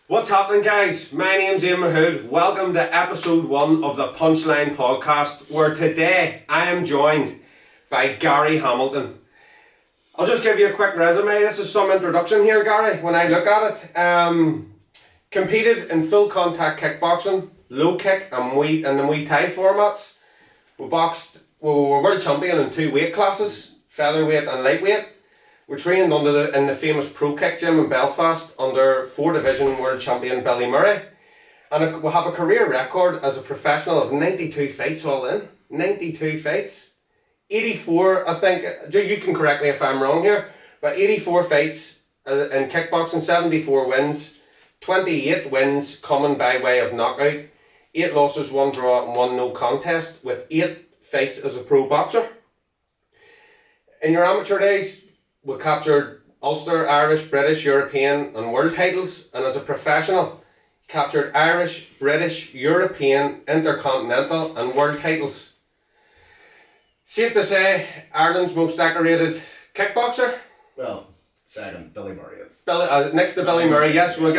What's happening, guys? My name's Iain Mahood. Welcome to episode 1 of the Punchline Podcast, where today I am joined by Gary Hamilton. I'll just give you a quick resume. This is some introduction here, Gary, when I look at it. Competed in full contact kickboxing, low kick and the Muay Thai formats. We were world champion in 2 weight classes, featherweight and lightweight. We trained in the famous ProKick gym in Belfast under 4 division world champion Billy Murray. And we have a career record as a professional of 92 fights all in. 92 fights. 84, I think, you can correct me if I'm wrong here, but 84 fights in kickboxing, 74 wins, 28 wins coming by way of knockout, 8 losses, 1 draw and 1 no contest, with 8 fights as a pro boxer. In your amateur days, we captured Ulster, Irish, British, European and world titles, and as a professional, captured Irish, British, European, intercontinental and world titles. Safe to say, Ireland's most decorated kickboxer? Well, second, Billy Murray is. Next to Billy Murray, yes, we'll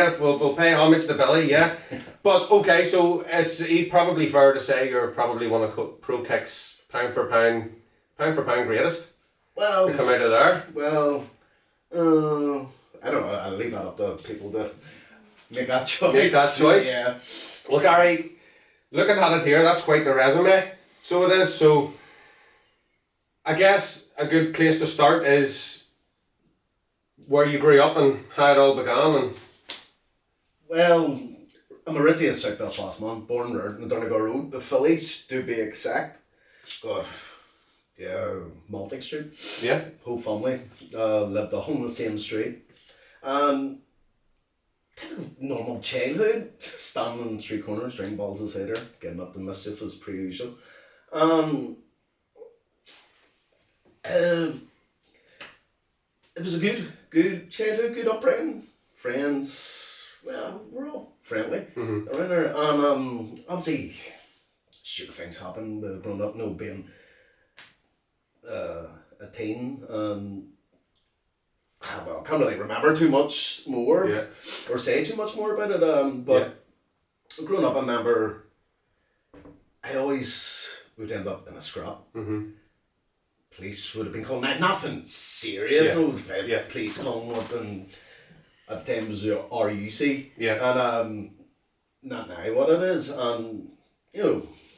pay homage to Billy, yeah. But okay, so it's probably fair to say you're probably one of ProKick's pound for pound greatest. Well, to come out of there. Well, I don't know. I'll leave that up to people to make that choice. Yeah. Well, Gary, looking at it here, that's quite the resume. So it is. So I guess a good place to start is where you grew up and how it all began. And well, I'm originally a South Belfast man, born and reared in the Donegal Road. The Phillies, to be exact. God. Yeah, Maltic Street. Yeah. Whole family lived all on the same street. And kind of normal childhood, standing on the street corners, drinking bottles of cider, getting up to mischief as per usual. It was a good childhood, good upbringing. Friends, well, we're all friendly around there. And obviously, stupid things happen with growing up, being a teen, I can't really remember too much more or say too much more about it, but growing up I remember I always would end up in a scrap. Police would have been calling, nothing serious, police calling up, and at the time it was the RUC, and not now what it is, and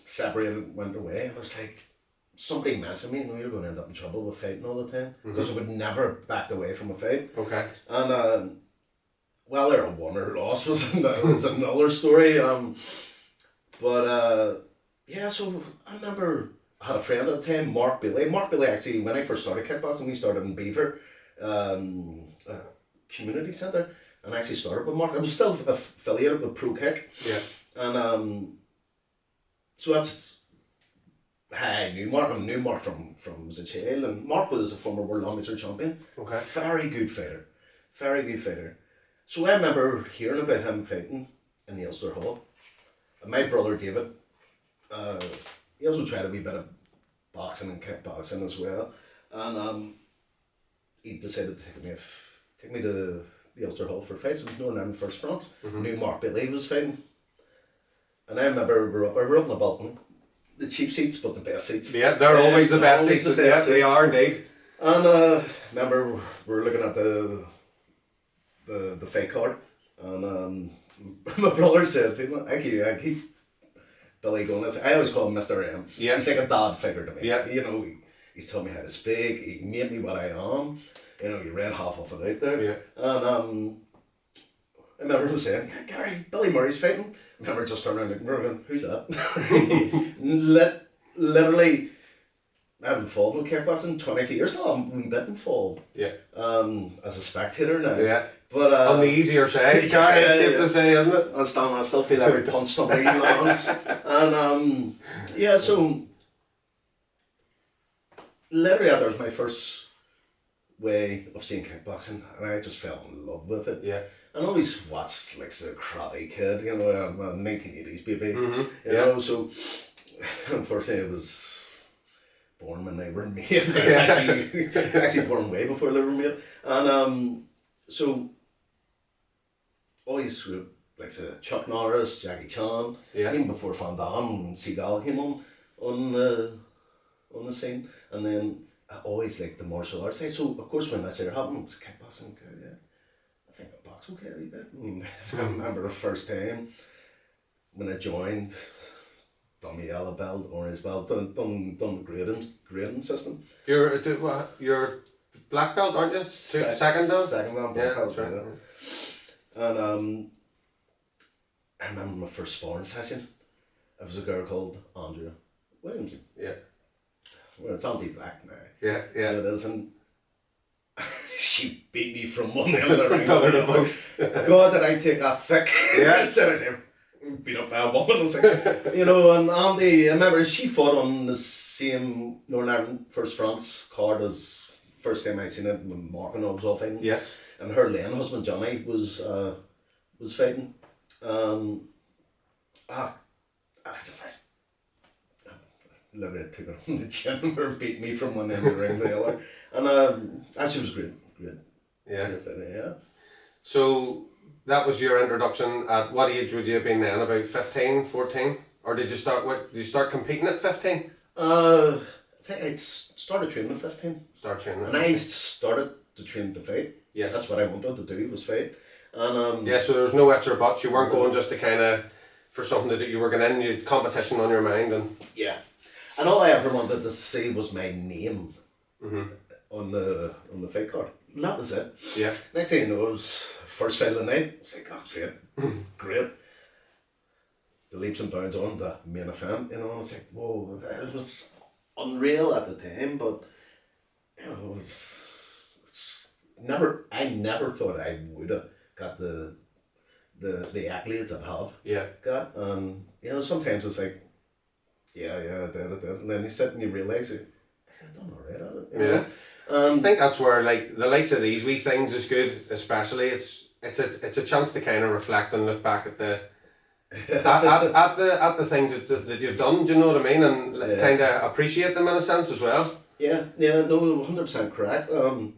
separated, went away, and I was like, somebody messing me, you're going to end up in trouble with fighting all the time, because I would never backed away from a fight. Okay. And whether I won or lost was another story. So I remember I had a friend at the time, Mark Billy. Mark Billy, actually, when I first started kickboxing, we started in Beaver Community Centre, and I actually started with Mark. I was still affiliated with ProKick. Yeah. And so that's I knew Mark from as a child, and Mark was a former world amateur champion. Okay. Very good fighter. So I remember hearing about him fighting in the Ulster Hall. And my brother David, he also tried a wee bit of boxing and kickboxing as well. And he decided to take me to the Ulster Hall for fights. It was known in First France. Knew Mark Billy was fighting. And I remember we were up on the balcony. The cheap seats, but the best seats. Yeah, they're always the best seats. They are indeed. And remember, we were looking at the fight card, and my brother said to me, I keep Billy going. I always call him Mr. M. Yeah. He's like a dad figure to me. Yeah. He's taught me how to speak. He made me what I am. He read half of it out there. Yeah. And I remember him saying, Gary, Billy Murray's fighting. I remember just turning around and going, who's that? Literally, I haven't followed with kickboxing 23 years now. I'm a wee bit involved. Yeah. As a spectator now. Yeah. But on the easier side, safe to say, isn't it? I still feel every punch somebody lands. And so literally that was my first way of seeing kickboxing, and I just fell in love with it. Yeah. And I always watched like the Karate Kid, I'm a 1980s baby, so unfortunately I was born when they were made. I was actually born way before they were made. And so always like say Chuck Norris, Jackie Chan, even before Van Damme and Seagal came on the scene, and then I always liked the martial arts. So of course when that started happening, it was kickboxing. I think I box okay a wee bit. And I remember the first time when I joined, done my yellow belt, orange belt, done the grading system. You're black belt, aren't you? Second belt? Second belt, black belt, right. And I remember my first sparring session. It was a girl called Andrea Williamson. Yeah. Well, it's anti-black now. Yeah. So it is, and she beat me from one end of the ring. God, did I take a thick. Yeah. I beat up by a woman. And Andy, I remember she fought on the same Northern Ireland First France card as first time I seen it when Markin was off in. Yes. And her Lyon husband Johnny was fighting. Literally took it on the chin or beat me from one end of the ring to the other. And actually was great. Yeah. Great fighting, yeah. So that was your introduction. At what age would you have been then? About 15, 14? Or did you start competing at 15? I think I started training at 15. And I started to train to fight. Yes. That's what I wanted to do, was fight. And so there was no ifs or buts. You weren't going just to kind of for something that you were going in. You had competition on your mind and. Yeah. And all I ever wanted to see was my name on the fight card. And that was it. Yeah. Next thing you know, it was first fight of the night. I was like, oh, great. The leaps and bounds on the main event, I was like, whoa, it was unreal at the time, but I never thought I would have got the accolades I have got. And sometimes it's like, yeah, I did. And then you sit and you realise I've done alright at it. I think that's where like the likes of these wee things is good, especially it's a chance to kind of reflect and look back at the at the things that you've done, do you know what I mean, and kind of appreciate them in a sense as well. Yeah, no, 100% correct. And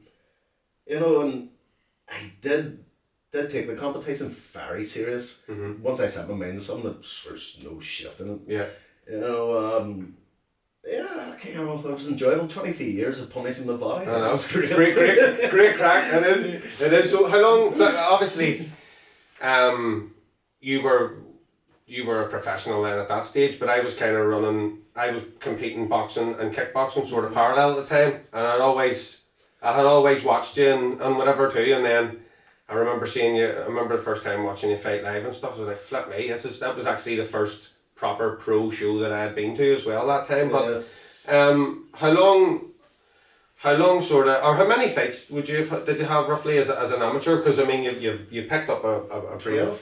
I did take the competition very serious. Once I set my mind to something, there's no shift in it. It was enjoyable. 23 years of punishing the body. That was great crack. It is. So how long? Obviously, you were a professional then at that stage, but I was competing boxing and kickboxing sort of parallel at the time, and I had always watched you and whatever too, and then I remember seeing you. I remember the first time watching you fight live and stuff. I was like, flip me, that was actually the first proper pro show that I had been to as well that time. But how long sort of, or how many fights did you have roughly as an amateur? Because I mean you picked up a 12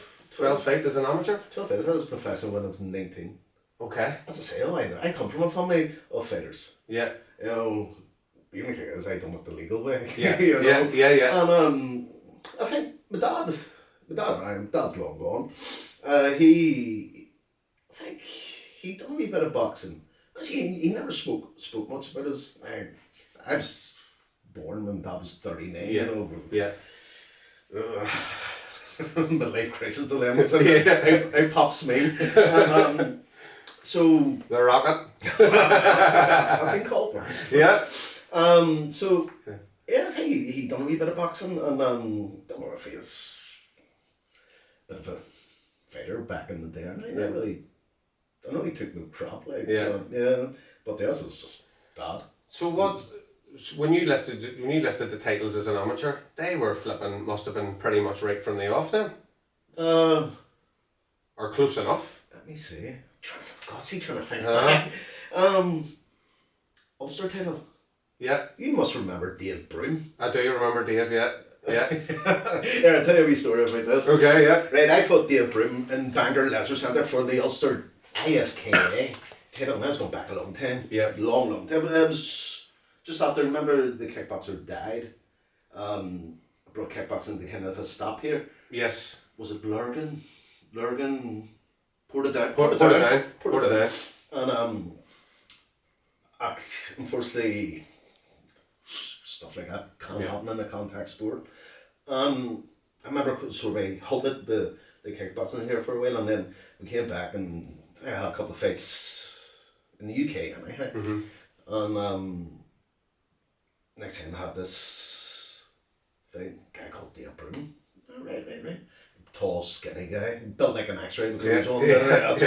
fights as an amateur? 12 fights. I was professional when I was 19. Okay. As I say, I come from a family of fighters. Yeah. The only thing is I done it the legal way. Yeah. Yeah. And I think my dad's long gone. He done a wee bit of boxing. Actually, he never spoke much about his. I was born when Dad was 39. My life crisis dilemma. I pops me. And, so the rocket. I've been called worse. Yeah. I think he done a wee bit of boxing, and don't know if he was a bit of a fighter back in the day. And I know he took no crap, but the rest was just Dad. So when you lifted the titles as an amateur, they were must have been pretty much right from the off then? Or close enough? Let me see. Trying to think back. Ulster title. Yeah. You must remember Dave Broom. I do remember Dave, yeah. Yeah, I'll tell you a wee story about this. Okay, yeah. Right, I fought Dave Broom in Bangor Leisure Centre for the Ulster ISKA title. That was going back a long time. Yeah. Long time. It was just after, remember the kickboxer died. Brought kickboxing to kind of a stop here. Yes. Was it Lurgan? Portadown. Portadown. And unfortunately, stuff like that can't happen in a contact sport. I remember sort of I halted the the kickboxing here for a while, and then we came back and I had a couple of fights in the UK anyhow. And next time I had this guy called dethroned. Right. Tall, skinny guy, built like an X-ray with clothes on. That's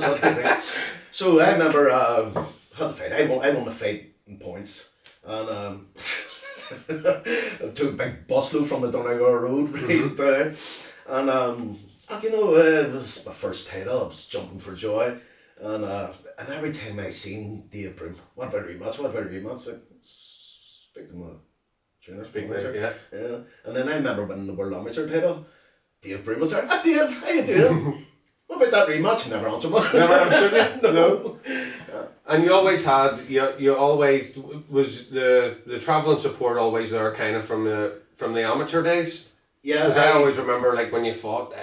what I think. So I remember had the fight. I won the fight in points, and I took a big busload from the Donegal Road right there, and it was my first title. I was jumping for joy, and every time I seen dethroned, what about rematch? Like, speak to my trainer, yeah. And then I remember winning the World Amateur title. Dave Broom was there. Dave, how you doing? What about that rematch? Never answered one. Never answered it? No. And you always had, you always, was the travelling support always there kind of from the amateur days? Yeah. Because I always remember like when you fought,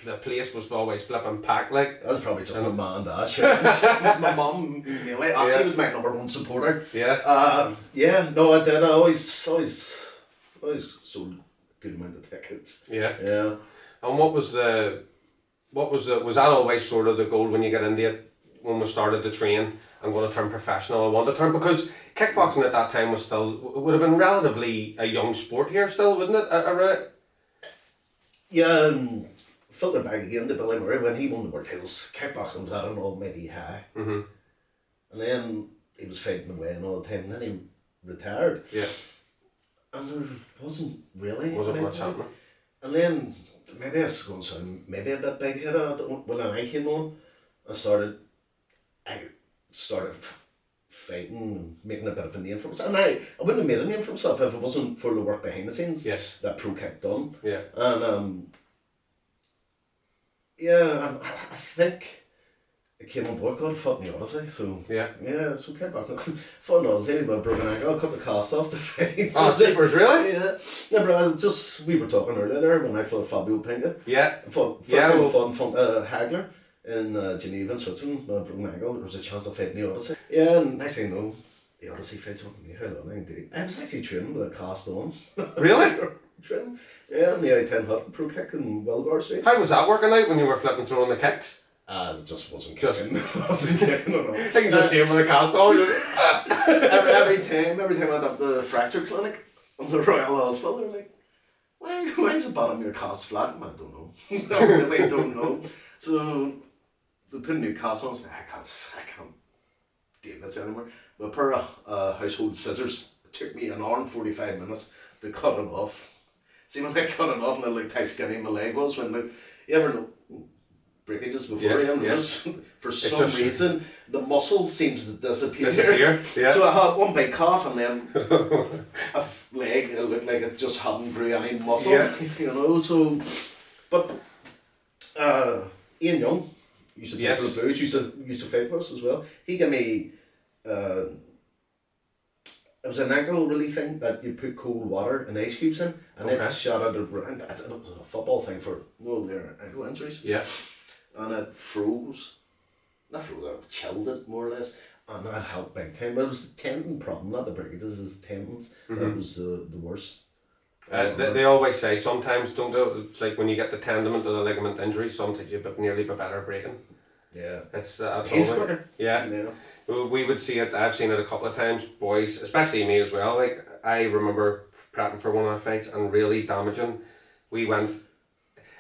the place was always flipping packed like. That was probably just my mum and dad. My mum, mainly, actually was my number one supporter. Yeah. No, I did. I always sold a good amount of tickets. Yeah. And was that always sort of the goal when you get into it, when we started to train, I'm going to turn professional, I want to turn, because kickboxing at that time would have been relatively a young sport here still, wouldn't it? Yeah, filter back again to Billy Murray, when he won the world titles, kickboxing was at an almighty high. And then he was fighting away and all the time, and then he retired. Yeah. And there wasn't really much happening. And then maybe I was going to sound maybe a bit big-headed when I came on. I started fighting and making a bit of a name for myself. And I wouldn't have made a name for myself if it wasn't for the work behind the scenes that ProKick done. Yeah. And I think I came on board, God, fought in the Odyssey, so so kickboxing. Fought in the Odyssey, but broken ankle, cut the cast off the fight. Oh, jeepers, really? Yeah, but we were talking earlier there when I fought Fabio Pinga. Yeah. I fought in front of Hagler in Geneva in Switzerland with a broken ankle. There was a chance of fighting the Odyssey. Yeah, and next thing you know, the Odyssey fights up me. How long I did. I was actually training with a cast on. Really? Training. Yeah, on the I-10 hut, ProKick in Welgar Street. How was that working out when you were flipping throwing the kicks? It just wasn't kicking. Wasn't kicking at all. I can just see him with a cast on. every time I had the fracture clinic on the Royal Hospital, they're like, why is the bottom of your cast flat? I don't know. I really don't know. So they put a new cast on. I can't deal with this anymore. But a pair of household scissors, it took me an hour and 45 minutes to cut it off. See, when I cut it off and I looked how skinny my leg was, you ever know breakages before for some reason the muscle seems to disappear. Yeah. So I had one big calf and then a leg, it looked like it just hadn't grew any muscle. So but Ian Young used to play for the Blues, used to fight for us as well. He gave me it was an ankle relief thing that you put cold water and ice cubes in and it shot it around. It was a football thing for their ankle injuries. Yeah. And it froze. Not froze, it chilled it more or less. And that helped big time. But it was the tendon problem, not the breakages, it was the tendons. That was the worst. They always say sometimes, don't they? It's like when you get the tendon or the ligament injury, sometimes you're nearly better breaking. Yeah. It's quicker. Yeah. We would see it, I've seen it a couple of times, boys, especially me as well. Like, I remember prepping for one of the fights and really damaging.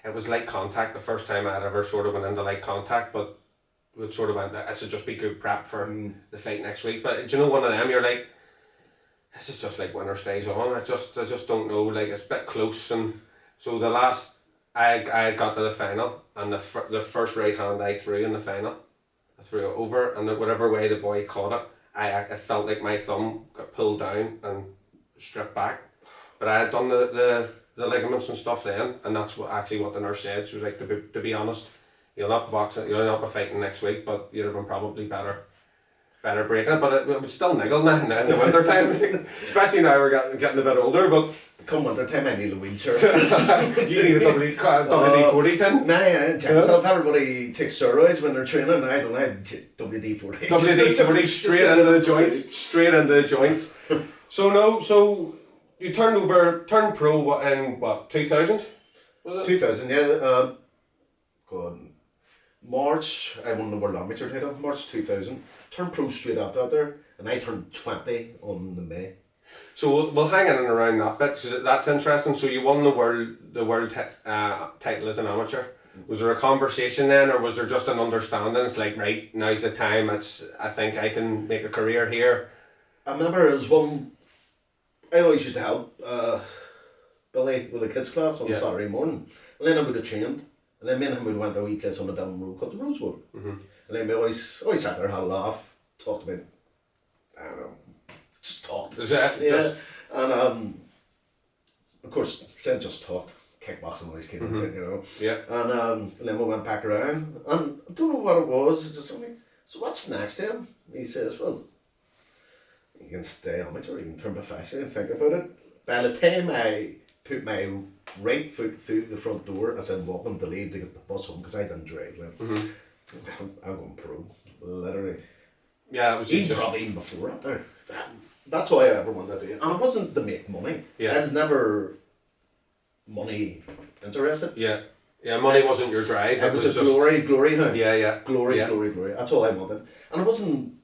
It was light contact the first time I'd ever sort of went into light contact, but it sort of went, I should just be good prep for the fight next week. But do you know, one of them, you're like, this is just like winner stays on. I just don't know, like, it's a bit close. And so the last, I got to the final, and the first right hand I threw in the final, I threw it over, and whatever way the boy caught it, it felt like my thumb got pulled down and stripped back. But I had done the ligaments and stuff then, and that's what the nurse said. She was like, to be honest, you'll not be fighting next week, but you'd have been probably better breaking it. But it would still niggle in the winter time, especially now we're getting a bit older. But come winter time, I need a wheelchair. You need a WD-40 then. Check yourself. Everybody takes steroids when they're training. I don't have WD-40. WD-40 straight into the joints. So you turned pro in what, 2000? 2000, yeah. God, March, I won the World Amateur title, March 2000. Turned pro straight after that there, and I turned 20 on the May. So we'll hang in and around that bit, because that's interesting. So you won the world title as an amateur. Was there a conversation then, or was there just an understanding? It's like, right, now's the time. I think I can make a career here. I remember it was one. I always used to help Billy with the kids class on Saturday morning, and then I would have trained, and then me and him would went to a wee place on the Belfast Road called the Rosewood, and then we always sat there, had a laugh, talked about, I don't know, just talked. Is that? Yeah, and of course, said just talked. Kickboxing always came into it, you know. Yeah. And then we went back around, and I don't know what it was. It's just like, so what's next then? He says, well, you can stay amateur, you can turn professional and think about it. By the time I put my right foot through the front door as I'm walking the lead to get the bus home, because I didn't drive then, I'm going pro, literally. Yeah, it was even before that there. That's all I ever wanted to do. And it wasn't to make money. Yeah. I was never money interested. Yeah. Yeah, money wasn't your drive. It was a glory now. Yeah. Glory. That's all I wanted. And it wasn't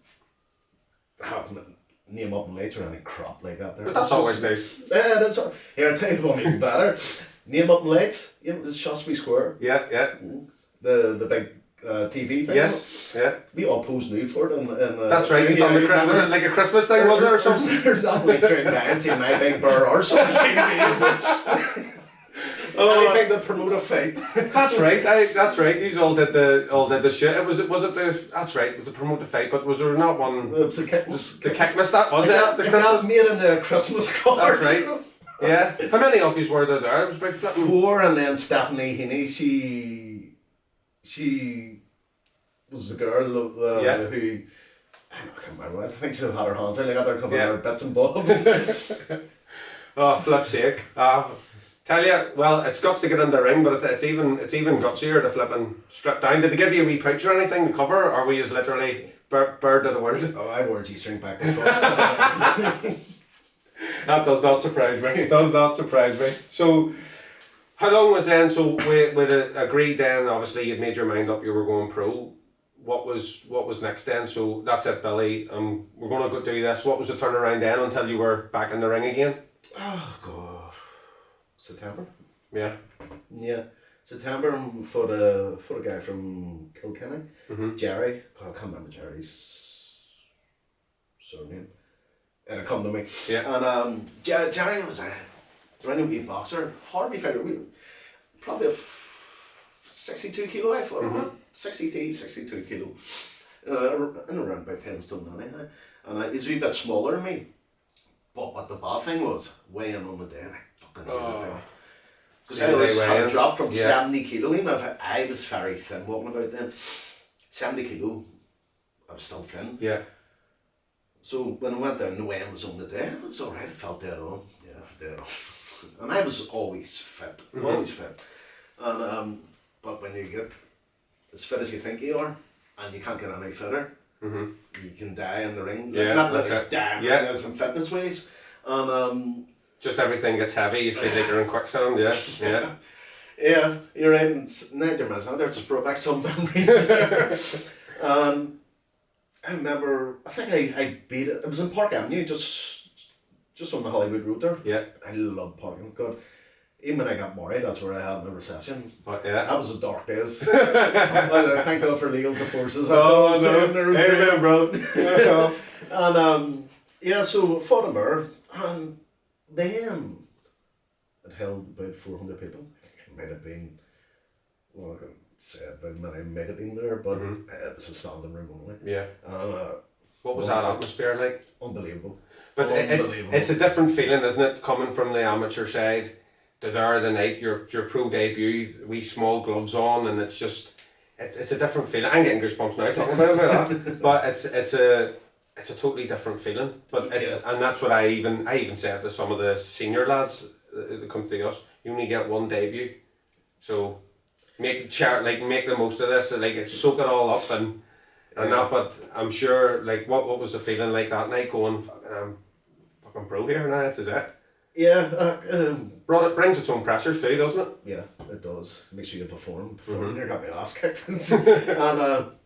having name up and lights or any crap like that there. But that's always nice. Yeah, that's here, I'll tell you one even better. Name up and lights, you know, the Shaftesbury Square. Yeah. The big TV thing. Yes, yeah. We all posed nude for it. That's right, you done was it like a Christmas thing, was it, or something? There's not like during and seeing my big burr arse on TV. Anything to promote a fight. That's right. That's right. These all did the shit. Was it the? That's right. To promote the fight, but was there not one? It was the Kickmas. The Kickmas, that was it. The Christmas made in the Christmas card. That's right. Yeah. How many of you were there? It was about flipping 4, and then Stephanie Heaney. She was the girl who. I can't remember. I think she had her hands out. Like out there covering her bits and bobs. Oh, flip's sake. Tell you, well, it's guts to get in the ring, but it's even gutsier to flipping strip down. Did they give you a wee pouch or anything to cover, or were you literally bird of the world? Oh, I wore a G-string back and forth. That does not surprise me. It does not surprise me. So, how long was then? So we agreed then. Obviously, you'd made your mind up. You were going pro. What was next then? So that's it, Billy. We're gonna go do this. What was the turnaround then until you were back in the ring again? Oh God. September. Yeah. September for the guy from Kilkenny, Jerry. God, I can't remember Jerry's surname. And it come to me. Yeah. And Jerry was a brand new boxer, hardly featherweight, probably a 62 kilo. I thought 62 kilo, and around about 10 stone anyhow. And he's a wee bit smaller than me. But what the bad thing was, weighing on the day, and I fucking hated it. Because I always had a drop from 70 kilo. Even if I was very thin walking about then, 70 kilo, I was still thin. Yeah. So when I went down, the weighing was on the day, it was alright, I felt dead on. Yeah, dead on. And I was always fit, always fit. And but when you get as fit as you think you are, and you can't get any fitter, you can die in the ring. Yeah, not that's like it. die in the ring, some fitness ways. And just everything gets heavy, you feel like you're in quicksand, yeah. Yeah, you're right, and neither man's out there, just brought back some memories. I remember, I think I beat it was in Park Avenue, just on the Hollywood Road there. Yeah. I love parking, God. Even when I got married, that's where I had my reception. But yeah. That was the dark days. Well, thank God for legal divorces. That's all I'm saying. Amen, bro. And so fought him there, and then it held about 400 people. It might have been, well, I can say about many might have been there, but it was a standing room only. Yeah. And what was that atmosphere like? Unbelievable. But it's a different feeling, isn't it, coming from the amateur side to there the night your pro debut, wee small gloves on, and it's just it's a different feeling. I'm getting goosebumps now talking about that. But it's a totally different feeling. But and that's what I even said to some of the senior lads that come to us. You only get one debut, so make the most of this. Like soak it all up and that. But I'm sure, like, what was the feeling like that night? Going, fucking pro here now. This is it. Yeah. It brings its own pressures too, doesn't it? Yeah, it does. Makes sure you perform. Here got my ass kicked. And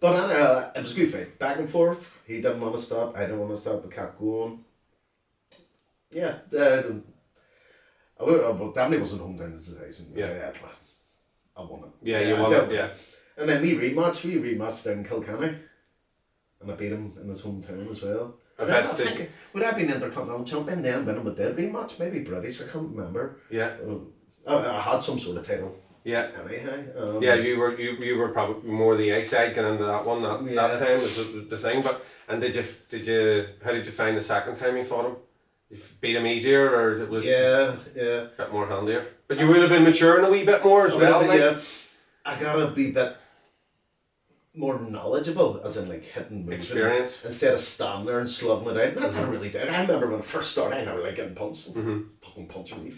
but it was a good fight. Back and forth. He didn't want to stop. I didn't want to stop. We kept going. Yeah. But definitely wasn't home down the decision. Yeah. I won it. Yeah, you won it, yeah. And then we rematched down in Kilkenny. And I beat him in his hometown as well. I think, would I have been Intercontinental Champion then when we did rematch? Maybe British, I can't remember. Yeah. I had some sort of title. Yeah. Anyhow. Yeah, you were probably more the A side getting into that one that time was the thing. But how did you find the second time you fought him? You beat him easier, or it was a bit more handier? But you would have been maturing a wee bit more as well. Yeah, I gotta be a bit more knowledgeable, as in like hitting moves. Experience. Instead of standing there and slugging it out. Not that I really did. I remember when I first started, I never liked getting punched. Fucking punching me.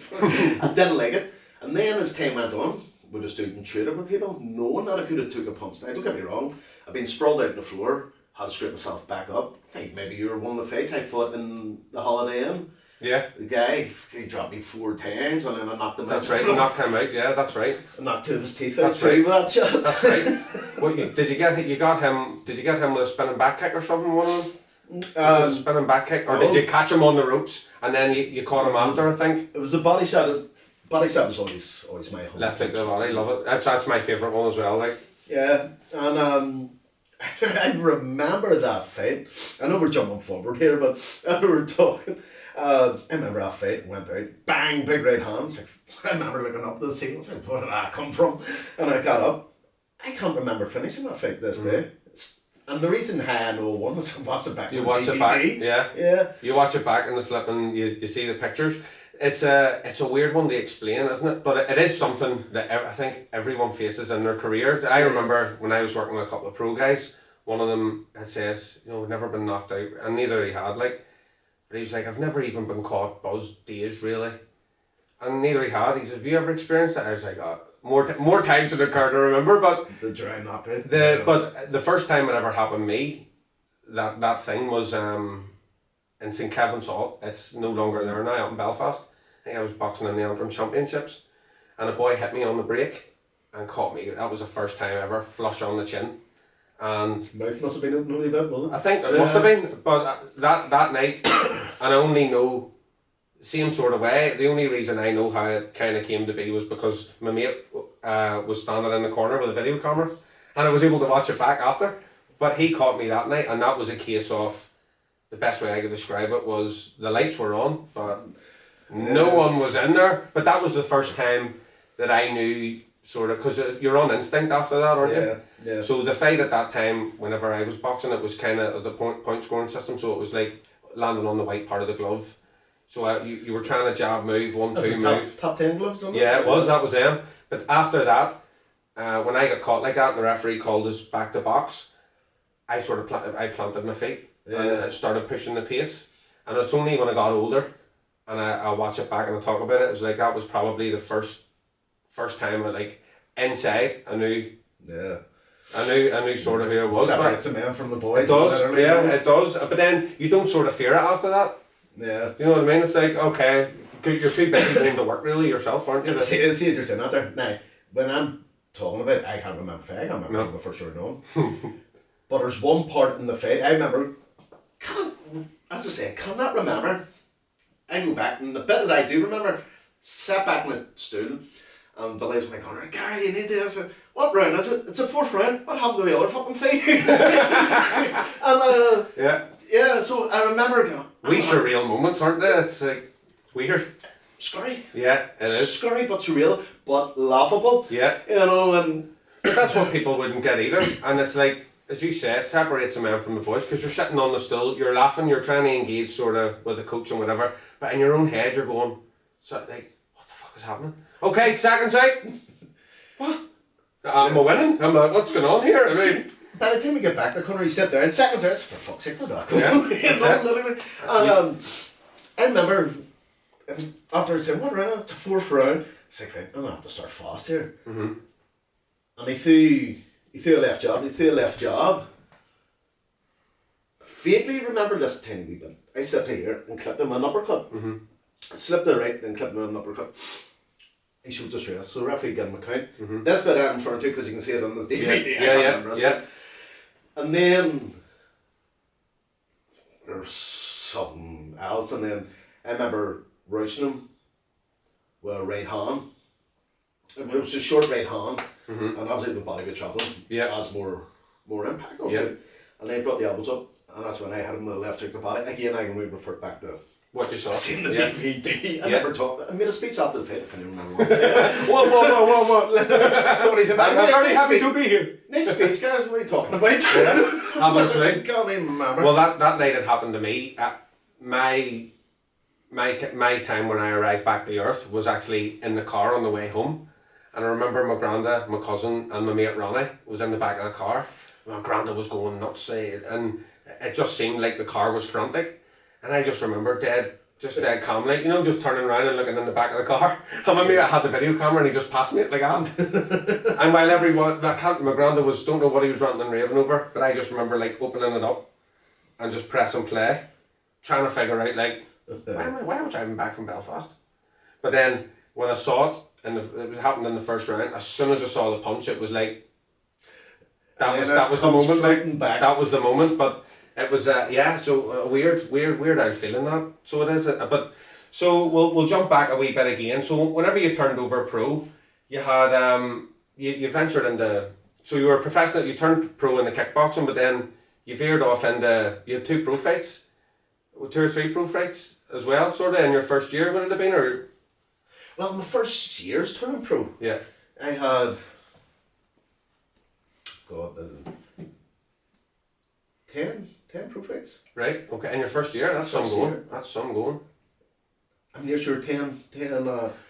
I didn't like it. And then as time went on, we just stood and traded with people, knowing that I could have took a punch. Now, don't get me wrong, I've been sprawled out on the floor, had to scrape myself back up. I think maybe you were one of the fights I fought in the Holiday Inn. Yeah. The guy, he dropped me 4 times and then I knocked him out. That's right, you knocked him out, yeah, that's right. I knocked 2 of his teeth out That's right. with that shot. That's right. Did you get him with a spinning back kick or something, one of them? Was it a spinning back kick? Or did you catch him on the ropes and then you caught him after, I think? It was a body shot. Body shot was always my home. Left hook to the body, love it. That's my favourite one as well, like. Yeah, and I remember that fight. I know we're jumping forward here, but we were talking. I remember that fight, went out, bang, big right hands. I remember looking up at the ceiling, like, where did that come from? And I got up. I can't remember finishing that fight this day. And the reason how I know I won is I watched it back. You watch it back, yeah. You watch it back in the flipping, you see the pictures. It's a weird one to explain, isn't it? But it is something that I think everyone faces in their career. I remember when I was working with a couple of pro guys, one of them had says, never been knocked out, and neither he had, like. But he was like, I've never even been caught buzzed days, really. And neither he had. He said, have you ever experienced that? I was like, more times than I care to remember, but... The dry knockout. But the first time it ever happened to me, that thing was in St. Kevin's Hall. It's no longer there now, out in Belfast. I think I was boxing in the Antrim Championships. And a boy hit me on the break and caught me. That was the first time ever, flush on the chin. And mouth must have been open a wee bit, wasn't it? I think it must have been, but that night, and I only know, same sort of way, the only reason I know how it kind of came to be was because my mate was standing in the corner with a video camera, and I was able to watch it back after, but he caught me that night, and that was a case of, the best way I could describe it was, the lights were on, but no one was in there, but that was the first time that I knew, sort of, because you're on instinct after that, aren't you? Yeah. So the fight at that time, whenever I was boxing, it was kind of the point scoring system. So it was like landing on the white part of the glove. So you were trying to jab, move, 1, 2, move. Top 10 gloves, wasn't it? Yeah, it was. That was them. But after that, when I got caught like that, and the referee called us back to box, I sort of planted my feet and I started pushing the pace. And it's only when I got older, and I watch it back and I talk about it. It was like that was probably the first time I like inside I knew. Yeah. I knew sort of who it was. Separates a man from the boys. It does, it does. But then you don't sort of fear it after that. Yeah. You know what I mean? It's like, okay, you're too busy going to work really yourself, aren't you? See as you're saying that there. Now, when I'm talking about it, I can't remember the fight. I can't remember the first word known. But there's one part in the fight, I remember, cannot remember. I go back, and the bit that I do remember, sat back in the stool, and Billy's in my corner, Gary, you need to... I said, what round is it? It's a 4th round. What happened to the other fucking thing? And yeah, so I remember going... surreal moments, aren't they? It's like, it's weird. Scary. Yeah, it is. Scary but surreal, but laughable. Yeah. And... But that's what people wouldn't get either. And it's like, as you said, it separates a man from the boys, because you're sitting on the stool, you're laughing, you're trying to engage sort of with the coach and whatever, but in your own head you're going, so like, what the fuck is happening? Okay, second sight. What? Am I winning? What's going on here? I mean, by the time we get back to the corner, you sit there and seconds there, for fuck's sake, we're not going. Yeah, literally. And I remember after I said, what round? It's a 4th round. It's like, right, I'm gonna have to start fast here. Mm-hmm. And he threw a left jab. Vaguely remember this tiny wee bit. I sat here and clipped him an uppercut. Mm-hmm. slipped to the right, then clipped him with an uppercut. He showed distress, so the referee gave him a count. This bit I'm referring to because you can see it on this DVD. Yeah. And then there's something else, and then I remember roaching him with a right hand. It was a short right hand, and obviously the body weight traveling adds more impact on it. And then he brought the elbows up, and that's when I had him with the left hook to the body. Again, I can refer back to what you saw. Seen the DVD. I never talked. I made a speech after the fight. I can't even remember what I said. Whoa. Somebody said, I'm very happy to be here. Nice speech, guys. What are you talking about? How much right? Can't even remember. Well, that night it happened to me. My time when I arrived back to Earth was actually in the car on the way home. And I remember my granda, my cousin, and my mate Ronnie was in the back of the car. My granda was going nuts, and it just seemed like the car was frantic. And I just remember dead calmly, just turning around and looking in the back of the car. And my mate had the video camera and he just passed me it like hand. And while my granda don't know what he was ranting and raving over, but I just remember like opening it up and just pressing play, trying to figure out like, why am I driving back from Belfast? But then when I saw it, and it happened in the first round, as soon as I saw the punch, it was like, that was the moment, like, that was the moment, but it was, so a weird out feeling that, so it is, so we'll jump back a wee bit again. So whenever you turned over pro, you had, you ventured into, so you were a professional, you turned pro in the kickboxing, but then you veered off into, you had 2 or 3 pro fights as well, sort of, in your first year, would it have been, or? Well, my first year's turning pro. Yeah. I had 10 pro fights. Right, okay. In your first year, that's some going. That's some going. I'm near sure 10.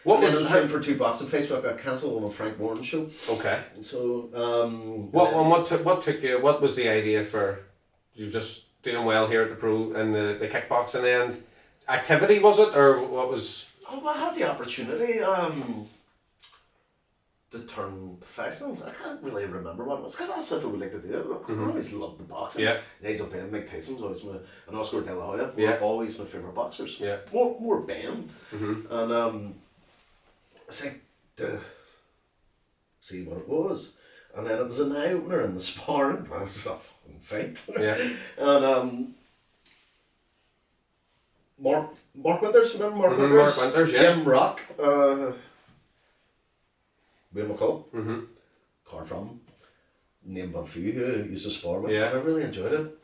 What was I was for 2 boxing fights, but I got cancelled on a Frank Warren show. Okay. So, what took you, what was the idea for you just doing well here at the pro and the kickboxing end? Activity was it, or what was? Oh, well, I had the opportunity to turn professional. I can't really remember what it was. I got asked if I would like to do it. I always loved the boxing. Yeah. Nigel Benn, Mike Tyson's always and Oscar De La Hoya were always my favourite boxers. Yeah. More Ben. And I was like to see what it was. And then it was an eye opener in the sparring. It was just a fucking fight. Yeah. And Mark Winters, remember Mark Winters? Mark Winters, yeah. Jim Rock, Wayne McCullough, Car from name but a few who used to spar with. Yeah. I really enjoyed it.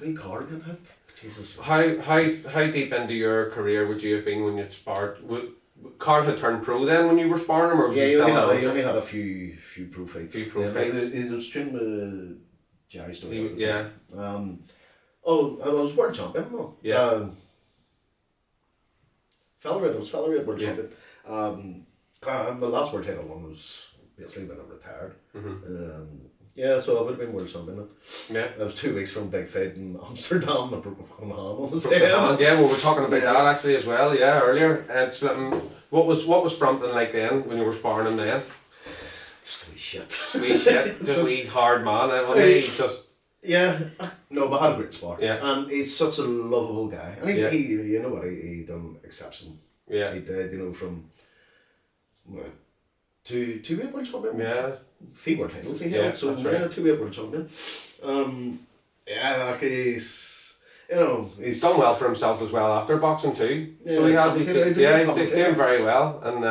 Wee Cardigan hit. Jesus. How deep into your career would you have been when you'd sparred? Carl had turned pro then when you were sparring him, or was he still he only had a few pro fights. He was training with Jerry Story. Yeah. I was world champion. No. Yeah. Featherweight world champion. My last world title one was basically when I retired. So I would have been world champion. Yeah. It was 2 weeks from big fight in Amsterdam. I broke my fucking hand on his head. Yeah, we were talking about that actually as well. Yeah, earlier. And what was fronting like then when you were sparring him then? Just wee shit. Just wee hard man. He's just. Yeah, no, but I had a great spar. Yeah. And he's such a lovable guy. And he done exceptional. Yeah. He did, from two-weight world champion. Yeah. 3 world titles he held, so that's right. 2-weight world champion. He's done well for himself as well after boxing too. Yeah, so he's doing very well. And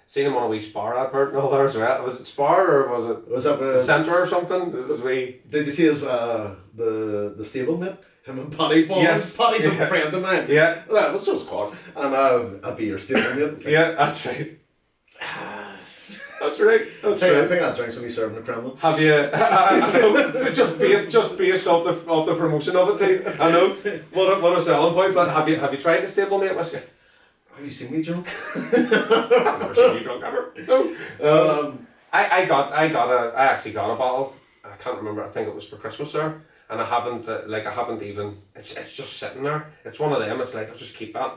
seen him on a wee Spar advert and all there as well. Was it Spar or was it the Centre or something? It was wee. Did you see his the stablemate? Him and Paddy Ball. Yes. Paddy's a friend of mine. Yeah. That was so called. And I'd be your stablemate. Yeah, that's right. That's right. I think I drank when he served in the Kremlin. Have you? just based off the promotion of it too. I know what a selling point. But have you tried the stablemate whiskey? Have you seen me drunk? I've never seen you drunk ever. No. I actually got a bottle. I can't remember. I think it was for Christmas there, and I haven't even. It's just sitting there. It's one of them. It's like I'll just keep that.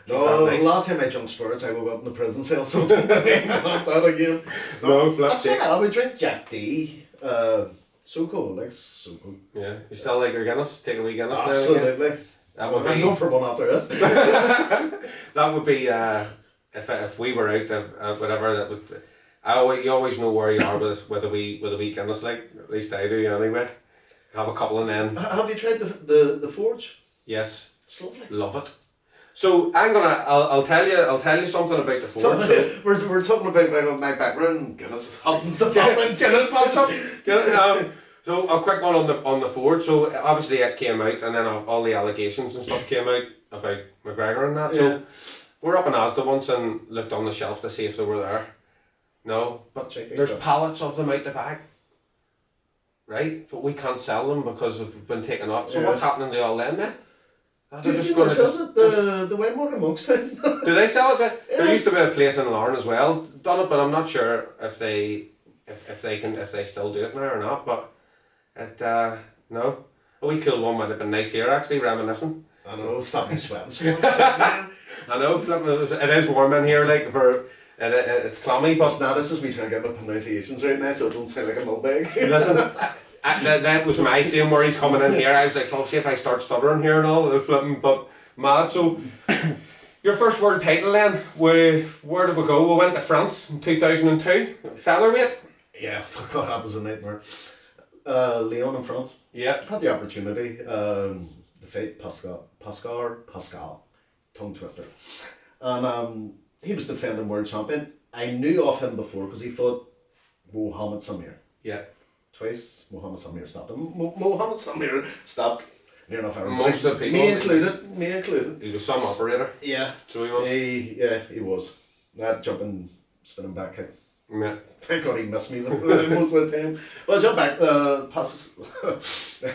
No, nice. Last time I drank spirits, I woke up in the prison cell, so don't not that again. No, flip. I would drink Jack D. So cool, so cool. Yeah, you still like your Guinness? Take a wee Guinness. Absolutely. That would I'm be going for one after this. that would be if we were out whatever that would. You always know where you are with a wee Guinness, like at least I do anyway. Have a couple and then. Have you tried the Forge? Yes. It's lovely. Love it. So I'll tell you something about the Forge. So, we're talking about my background. Guinness happens to pop in. Guinness pops up. So a quick one on the Forge. So obviously it came out, and then all the allegations and stuff came out about McGregor and that. So we're up in Asda once and looked on the shelf to see if they were there. No, but there's pallets of them out the back. Right, but we can't sell them because they've been taken up. So what's happening to all them then? They're just going to the Waymark and Monkstown. Do they sell it? There used to be a place in Lyon as well done it, but I'm not sure if they still do it now or not. But it no, a wee cool one might have been nice here actually, reminiscing. I know, stop me sweating. I know, it is warm in here, like for. It's clammy, but... It's not, this is me trying to get my pronunciations right now so it don't sound like a mulbag. Listen, that was my same where he's coming in here. I was like, well, see if I start stuttering here and all, flipping, but mad. So, your first world title then, where did we go? We went to France in 2002, Featherweight. Yeah, God, that was a nightmare. Lyon in France. Yeah. Had the opportunity, the fight Pascal, tongue twister. And he was defending world champion. I knew of him before because he fought Mohammed Samir. Yeah. Twice Mohammed Samir stopped him. Mohammed Samir stopped near enough everybody. Most of the people. Me included. He was some operator. Yeah. So he was. He was. That jumping, spinning back kick. Yeah. Thank God he missed me most of the time. Well, jump back.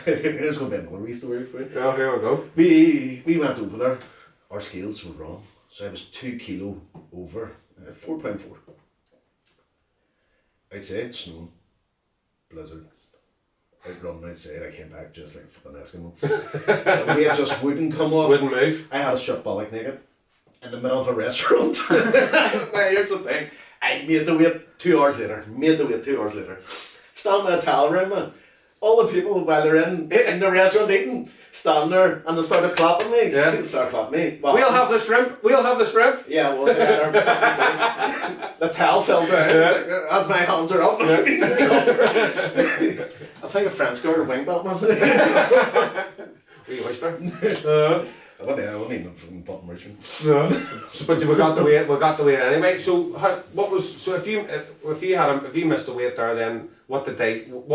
Here's going to be another wee story for you. Yeah, here we go. We went over there. Our scales were wrong. So I was 2 kilo over, 4.4. Outside, snowing, blizzard. Out running outside, I came back just like fucking Eskimo. The weight just wouldn't come off. Wouldn't move. I had a strip bollock naked in the middle of a restaurant. Now here's the thing. I made the weight 2 hours later. Standing in a towel room, man. All the people while they're in the restaurant eating, standing there and they started clapping me. Yeah. They started clapping me. Well, We'll have the shrimp. Yeah, well, the towel fell down. Yeah. Like, as my hands are up. I think a French girl winged that man. Wee oyster. I wouldn't even from bottom merchant. No. But we got the weight anyway. So if you missed the weight there, then what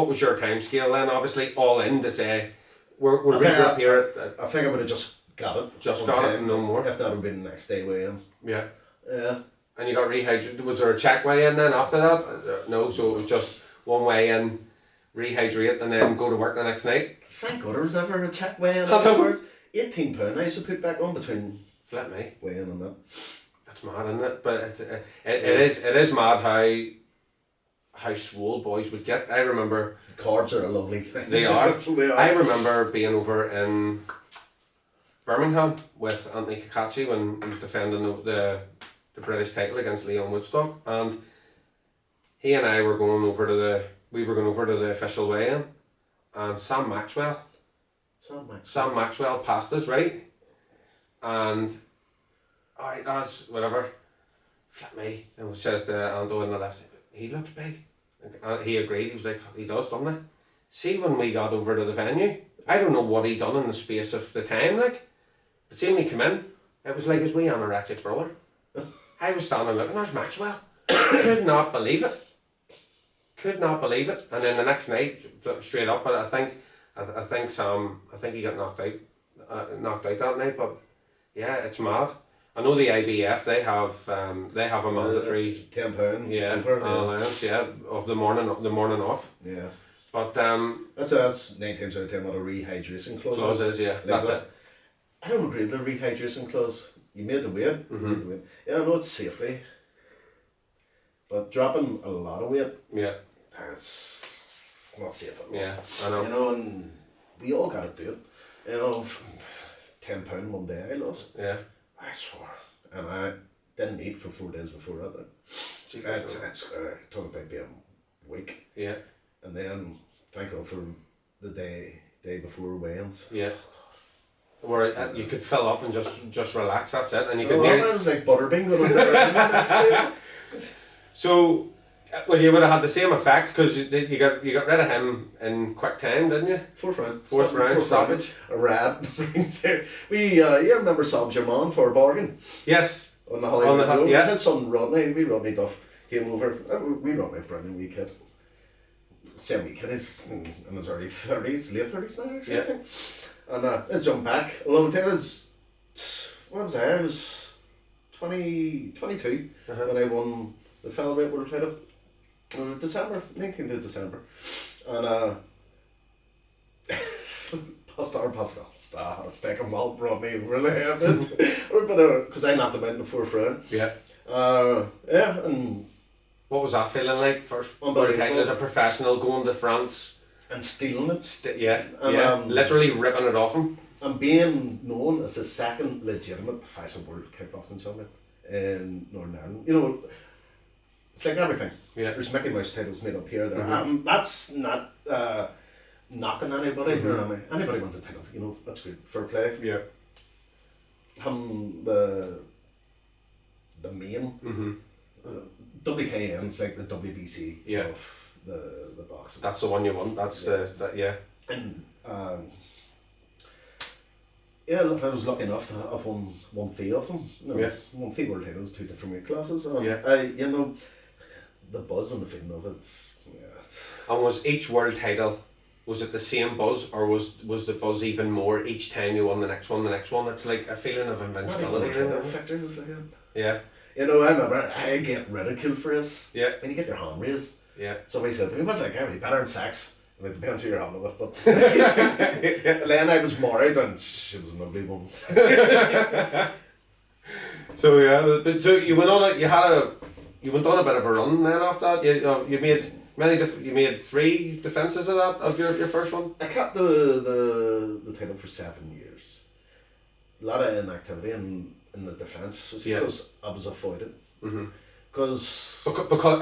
was your time scale then? Obviously all in to say we're regroup here. I think I would have just got it. Just got it, no more. If not, it would have been the next day weigh in. Yeah. Yeah. And you got rehydrated. Was there a check weigh in then after that? No. So it was just one weigh in, rehydrate, and then go to work the next night. Thank God there was never a check weigh in afterwards. £18 I used to put back on between flip me weigh in and that. That's mad, isn't it? But it is mad how swole boys would get. I remember carbs are a lovely thing. They are. They are. I remember being over in Birmingham with Anthony Kakachi when he was defending the British title against Lyon Woodstock, and he and I were going over to the official weigh-in, and Sam Maxwell passed us, right? And alright lads, whatever, flip me, and says to Ando on the left, he looks big. And he agreed, he was like, he does, doesn't he? See, when we got over to the venue, I don't know what he done in the space of the time, like, but see when he came in, it was like his wee anorexic brother. I was standing looking, there's Maxwell. Could not believe it. And then the next night, flipped straight up, but I think he got knocked out that night, but yeah, it's mad. I know the IBF, they have a mandatory £10 allowance, of the morning off. Yeah. But that's 9 times out of 10 what a rehydration clause is. Yeah, that's it. I don't agree with the rehydration clause. You made the weight. Yeah, I know it's safety, but dropping a lot of weight. Yeah. It's not safe at all. Yeah, I know. You know, and we all gotta do it. You know, £10 one day I lost. Yeah. I swore, and I didn't eat for 4 days before that. Talk about being weak. Yeah. And then thank God for the day before weigh-ins. Yeah. where you could fill up and just relax. That's it, and you could. It was like butterbean going on there the next day. So, well, you would have had the same effect because you got rid of him in quick time, didn't you? Fourth round stoppage. A rad. You remember Sam Germain for a bargain? Yes. On the Hollywood Road. Yeah. His son Rodney Duff came over. Rodney, brilliant wee kid. Same wee kid, he's in his early 30s, late 30s now actually, I think. And his jump back, along with his, what was I was 22 when I won the Featherweight World title. December, 19th of December. And Pastor Pascal had a stick of malt brought me over the head. Because I knocked him out in the fourth round. Yeah. And what was that feeling like? First world title as a professional, going to France and stealing it. And, literally ripping it off him. And being known as the second legitimate professional world kickboxing champion in Northern Ireland. You know, it's like everything. Yeah. There's Mickey Mouse titles made up here there. That's not knocking anybody. You know what I mean? Anybody wants a title, you know, that's good. Fair play. Yeah. The main WKN's like the WBC of the boxing. That's the one you want. That's And I was lucky enough to have won 3 of them. Won 3 world titles, 2 different weight classes. You know, the buzz and the feeling of it. And was each world title, was it the same buzz, or was the buzz even more each time you won the next one? It's like a feeling of invincibility. Factors again. Yeah. You know, I remember I get ridiculed for this. Yeah. When you get your hand raised. Yeah. Somebody said to me, "What's that guy? Better than sex." I mean, it depends who you're having it with, but then I was married and she was an ugly woman. So you went on you went on a bit of a run then after that. You made 3 defences of your first one. I kept the title for 7 years. A lot of inactivity in the defence because I was avoided. Because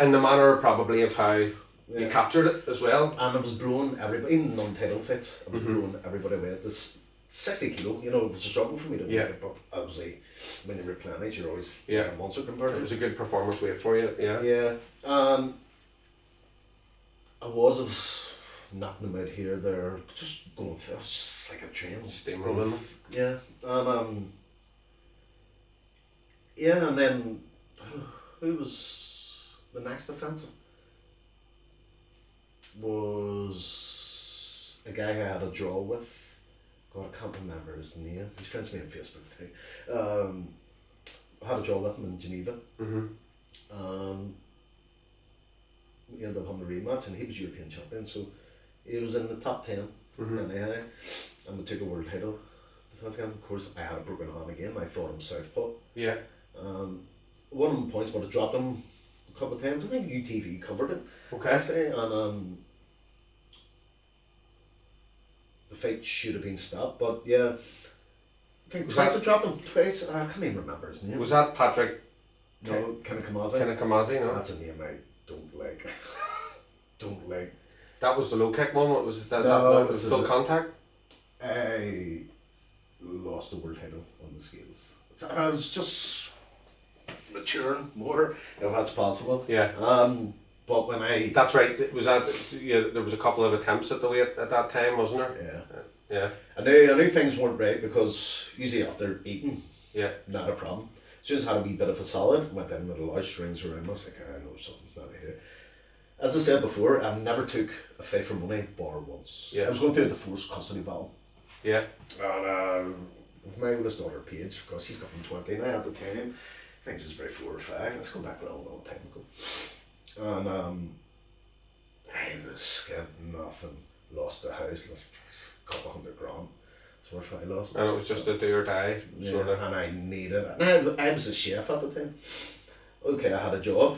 in the manner probably of how you captured it as well. And I was blowing everybody, even non-title fights, I was blowing everybody away. This 60 kilo, you know, it was a struggle for me to make it, but obviously when you replenish, you're always a monster compared to it. Was a good performance weight for you, yeah. Yeah, I was knocking them out here, they're just going through, it was just like a train. Steamrolling. Yeah, and then, who was the next defensive? Was a guy I had a draw with. God, I can't remember his name. He's friends with me on Facebook too. I had a draw with him in Geneva. We ended up having a rematch, and he was European champion, so he was in the top 10 and we took a world title defense again. Of course, I had a broken arm again. I fought him southpaw. Yeah. One of them points, but I dropped him a couple of times. I think UTV covered it. Okay. Actually, and the fight should have been stopped, but yeah, I think twice I dropped him, twice. I can't even remember his name. Was that Patrick? No, Kinakamazi. No. That's a name I don't like. Don't like. That was the low kick one. What was it? That was full contact. I lost the world title on the scales. I was just maturing more, if that's possible. Yeah. But when I... That's right. Was that... Yeah, there was a couple of attempts at the weight at that time, wasn't there? Yeah. I knew things weren't right because usually after eating, not a problem. As soon as I had a wee bit of a salad, went in with a large strings around, I was like, I know something's not here. As I said before, I never took a fight for money bar once. Yeah. I was going through a divorce custody battle. Yeah. And with my oldest daughter, Paige, because she's got 20 now at the time, I think she's about 4 or 5, let's go back a long time ago. And I was scared nothing, lost the house, lost a couple $100,000. That's what I lost. And it was just a do or die sort of. And I needed it. And I was a chef at the time. Okay, I had a job,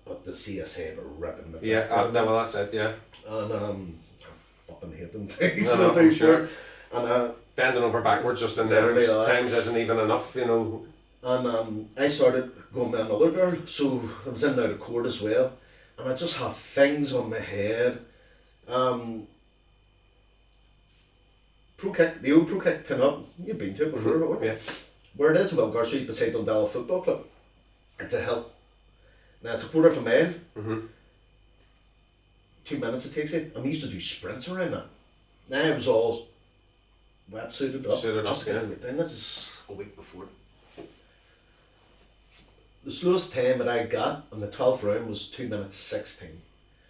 but the CSA were ripping the well that's it, yeah. And I fucking hate them things. I'm sure. And bending over backwards just in there times isn't even enough, you know. And I started going with another girl, so I was in and out of court as well, and I just had things on my head. ProKick, the old ProKick turn up. You've been to it before, haven't you? Yeah. Where it is, Wilgar Street beside Dundalk Football Club. It's a hill. Now it's a quarter of a mile. 2 minutes it takes you. And we used to do sprints around that. Now it was all wetsuited up. Just to get the route down. This is a week before. The slowest time that I got on the 12th round was 2 minutes 16.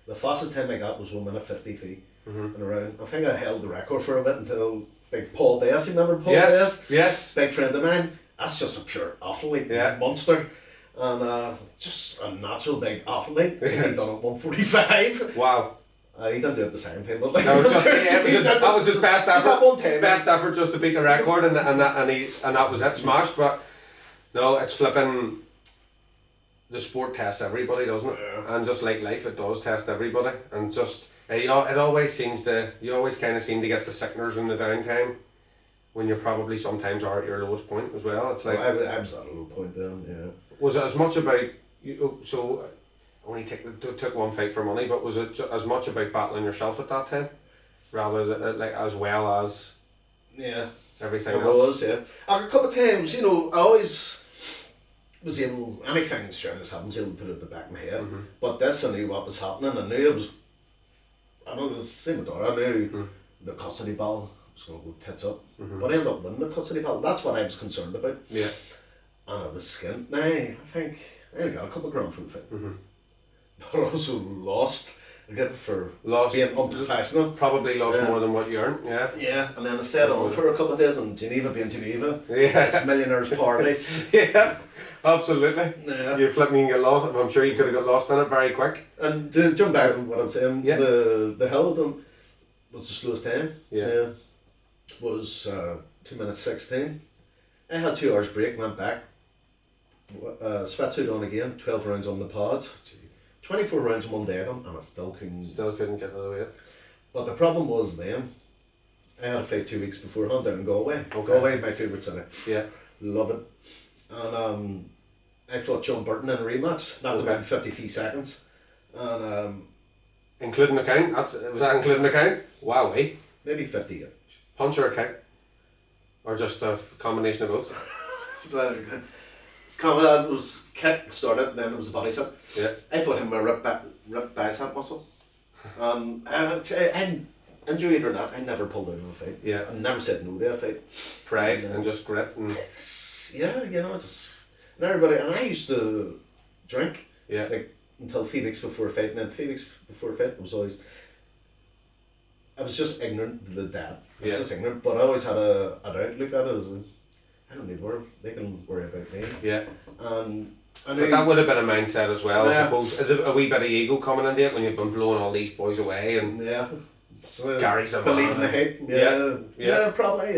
The fastest time I got was 1 minute 53 in a round. I think I held the record for a bit until big Paul Bess, you remember Paul Bess? Yes. Big friend of mine. That's just a pure athlete, monster. And just a natural big athlete. He done it 145. Wow. He didn't do it the same time, but like that was his best effort. That one time, best effort just to beat the record, and that was it, smashed. But no, it's flipping. The sport tests everybody, doesn't it? Yeah. And just like life, it does test everybody. And just it always seems to, you always kind of seem to get the sickeners in the downtime when you probably sometimes are at your lowest point as well. It's like I was at a low point then. Yeah. Was it as much about you? So only took one fight for money, but was it as much about battling yourself at that time, rather than like as well as everything else? It was, yeah. A couple of times, I always was able, anything strange happens, I would put it in the back of my head. But this, I knew what was happening. I knew it was, I know it was the same with daughter. I knew the custody battle was going to go tits up. But I ended up winning the custody battle. That's what I was concerned about. Yeah. And I was skint. Now, I think I only got a couple of grand for the fight. But I also lost again for being unprofessional. Probably lost more than what you earned, Yeah, and then I stayed on for a couple of days in Geneva, being Geneva. It's millionaires' paradise. Yeah, absolutely. Yeah. You flip me and get lost. I'm sure you could have got lost in it very quick. And to jump back to what I'm saying, the hill was the slowest time. Yeah. Was 2 minutes 16. I had 2 hours break, went back. Sweatsuit on again, 12 rounds on the pods. 24 rounds in one day of them, and I still couldn't get out of the way. But the problem was then, I had a fight 2 weeks beforehand down in Galway. Okay. Galway, my favourite city. Yeah. Love it. And I fought John Burton in a rematch. That was about 53 seconds. And including the count? Was that including the count? Wow, eh? Maybe 58. Punch or a kick? Or just a combination of both? It was kick started, then it was the body shot. Yeah. I fought him with a ripped bicep muscle. I injured or not, I never pulled out of a fight. Yeah. I never said no to a fight. Pride and just grit and just and everybody, and I used to drink. Yeah. Like until 3 weeks before a fight, and then 3 weeks before a fight I was just ignorant to the dad. I was just ignorant, but I always had an outlook at it as I don't need worry. They can worry about me. Yeah. But that would have been a mindset as well, I suppose. A wee bit of ego coming into it when you've been blowing all these boys away and so Gary's a believing the hype. Yeah, probably.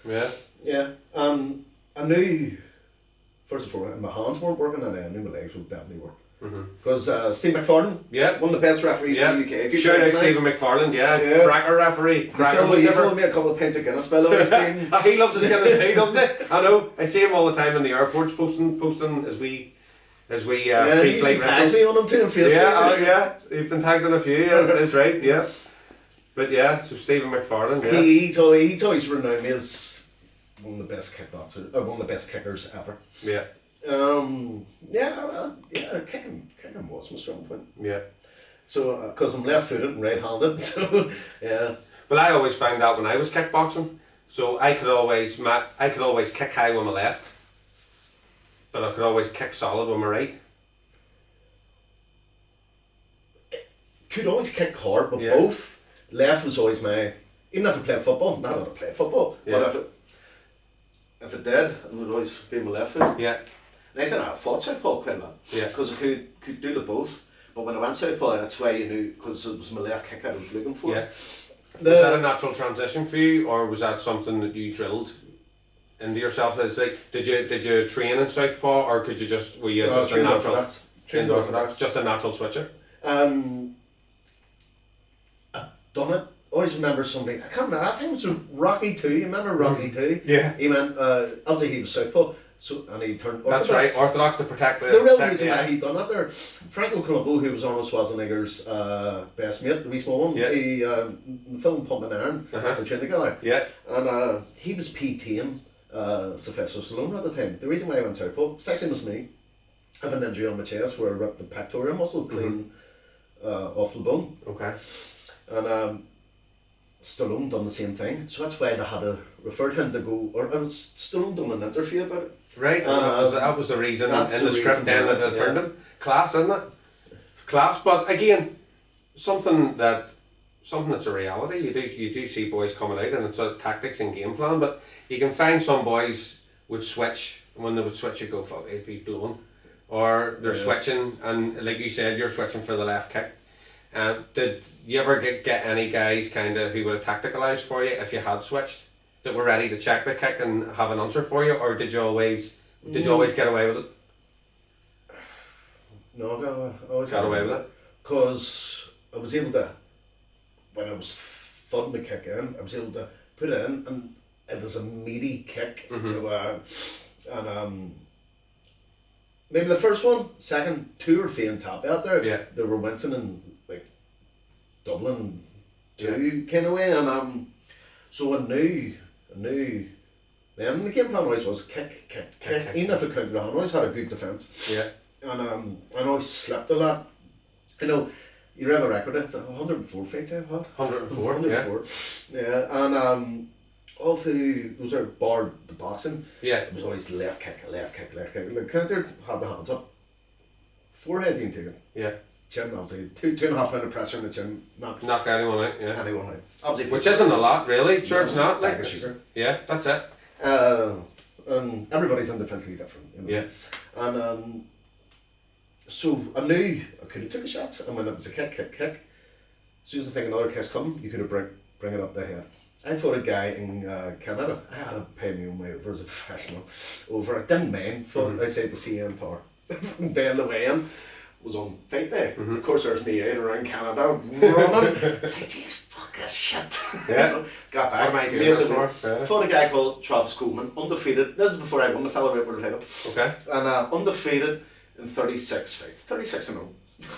Yeah. I knew first and foremost my hands weren't working, and I knew my legs would definitely work. Because Steve McFarlane, one of the best referees in the UK. Shout out Stephen McFarlane, cracker referee. He's sold me a couple of pints of Guinness, by the way, Steve. He loves his Guinness too, doesn't he? I know. I see him all the time in the airports posting as we pre-flight tags me on him too on Facebook. Yeah, he's been tagged on a few. That's right. Yeah, but so Stephen McFarlane. Yeah. He's always renowned me as one of the best kickboxers, or one of the best kickers ever. Yeah. Kicking was my strong point. Yeah. So, because I'm left-footed and right-handed, so yeah. Well, I always found that when I was kickboxing, so I could always kick high with my left, but I could always kick solid with my right. Could always kick hard, but both. Left was always my. Even if I played football, not that I played football, but if it did, it would always be my left foot. Yeah. And I said I fought southpaw quite a lot. Yeah. Because I could do the both. But when I went southpaw, that's why you knew, because it was my left kick I was looking for. Yeah. Was that a natural transition for you, or was that something that you drilled into yourself? It's like, did you train in southpaw, or were you just a natural? Trained orthodox. Just a natural switcher. I've done it. Always remember somebody. I can't remember. I think it was Rocky 2. You remember Rocky 2? Yeah. He went. Obviously he was southpaw. So, and he turned Orthodox. That's right, Orthodox to protect the... The real reason why he done that there, Franco Columbo, who was Arnold Schwarzenegger's best mate, the wee small one, he filmed Pumping Iron, they trained together. Yeah. And he was PTing Sylvester Stallone at the time. The reason why I went southpaw, same as me, I have an injury on my chest where I ripped the pectoral muscle clean off the bone. Okay. And Stallone done the same thing, so that's why they had to refer him to go, or Stallone done an interview about it. Right, and that was the reason in the script then that they turned him. Class, isn't it? Class, but again, something that's a reality. You do see boys coming out and it's a tactics and game plan, but you can find some boys would switch, and when they would switch you go, fuck, it'd be blown. Or they're switching, and like you said, you're switching for the left kick. Did you ever get any guys kind of who would have tacticalized for you if you had switched, that were ready to check the kick and have an answer for you, or did you always get away with it? No, I always got away with it. Because I was able to, when I was thudding the kick in, I was able to put it in, and it was a meaty kick. And maybe the first one, second, two were faint top out there. Yeah. They were wincing and like Dublin two kind of way, and so I knew. Then the game plan always was kick. Even if it counted on, I always had a good defence. Yeah. And I always slipped a lot. You know, you read the record, it's 104 fights I've had. 104, yeah. And all through, those are barred the boxing. Yeah. It was always left kick. Like counter, had the hands up. Forehead, you can take it. Yeah. Chin, obviously, 2.5 minute pressure in the chin. Knock anyone out, yeah. Anyone out. Obviously, which isn't a lot, really. Sure, it's not. Like a shooter. Yeah, that's it. And everybody's individually different. You know? Yeah. And so I knew I could have took a shot, and when it was a kick. As soon as I think another kick's come, you could have bring it up the head. I fought a guy in Canada. I had to pay me way over as a professional. I didn't mind. Fought outside the CN Tower. Then the weigh-in was on fight day. Of course, there's me out around Canada running. I said, "Jeez, fuck this shit." Yeah. Got back. What am I doing this for? Fought a guy called Travis Coleman, undefeated. This is before I won the Featherweight World title. Okay. And undefeated in 36 fights. 36 and 0.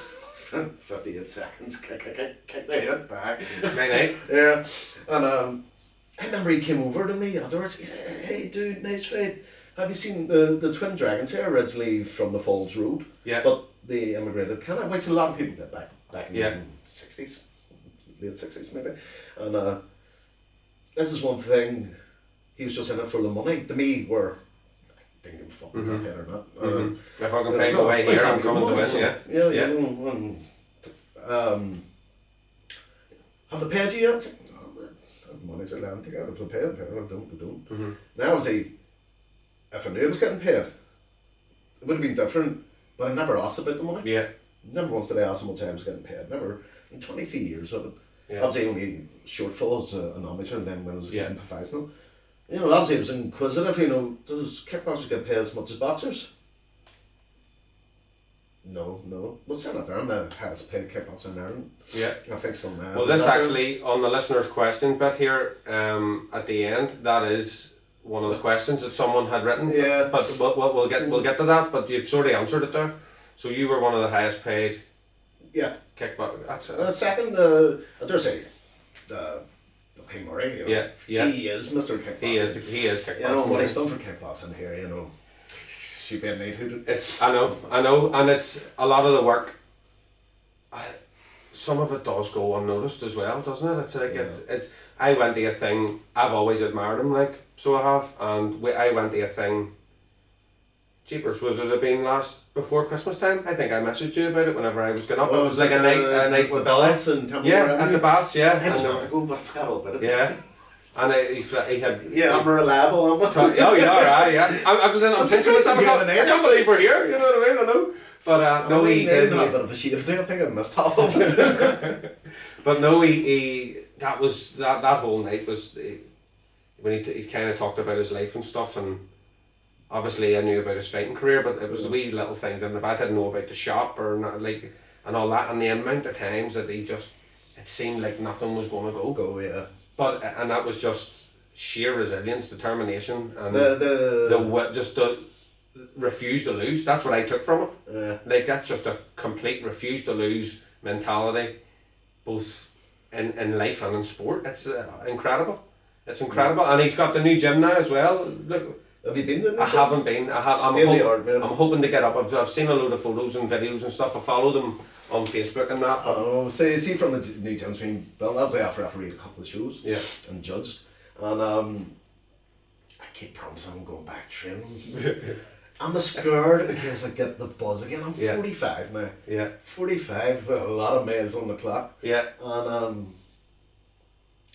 58 seconds. Kick the head back. 9-8. Yeah. And I remember he came over to me afterwards. He said, "Hey dude, nice fight. Have you seen the Twin Dragons here originally from the Falls Road?" Yeah. But they immigrated to Canada, which a lot of people did back in the 60s, late 60s maybe. And this is one thing, he was just in it for the money. To me, we're thinking fucking got paid or not. If I can pay the way here, I'm coming to win, so, yeah. Yeah. You know, have they paid you yet? I said, "No, man, I have money to land together. If they paid, I don't. Now, obviously, if I knew I was getting paid, it would have been different, but I never asked about the money. Yeah. Never once did I ask how much I was getting paid. Never. In 23 years of it. Yeah. Obviously, only shortfalls an amateur, and then when I was getting professional. You know, obviously, I was inquisitive, you know, does kickboxers get paid as much as boxers? No. Well, Senator, I'm the highest paid kickboxer in Ireland. Yeah. I think so now. Well, this actually, on the listener's question bit here, at the end, that is one of the questions that someone had written. Yeah. But we'll get to that, but you've sort of answered it there. So you were one of the highest paid kickboxers. That's it. Second, I dare say, the Hey Murray, you know, yeah. He is Mr. Kickboxing. He is kickboxing. You know, what he's done for kickboxing here, you know. She been knighthood. I know, and it's a lot of the work. Some of it does go unnoticed as well, doesn't it? It's like it's. I went to a thing. I've always admired him, like so I have, and I went to a thing. Jeepers, would it have been before Christmas time? I think I messaged you about it whenever I was going up. Oh, it was like a night with Billy. Baths and at the baths, yeah. I was about to go, but I forgot all about it. Yeah. And he had... Yeah, I'm reliable, am I? Oh, you are, right, yeah. I'm pinching myself. I can't believe we're here, you know what I mean? I know. But no, he did. I had a bit of a shift there. I think I missed half of it. But no, that was, that whole night was, when he kind of talked about his life and stuff, and obviously I knew about his fighting career, but it was the wee little things in the back. I didn't know about the shop or not, like, and all that, and the amount of times that it seemed like nothing was going to go. Yeah. And that was just sheer resilience, determination, and refuse to lose. That's what I took from it. Yeah. Like, that's just a complete refuse to lose mentality, both in life and in sport. It's incredible. It's incredible. And he's got the new gym now as well. Look, have you been there? I haven't been. I'm hoping to get up. I've seen a load of photos and videos and stuff. I follow them on Facebook and that. Oh, see from the new gym's been built. That was after I read a couple of shows. Yeah. And judged. And I keep promising I'm going back training. I'm scared in case I get the buzz again. I'm 45 now. Yeah. 45 with a lot of miles on the clock. Yeah. And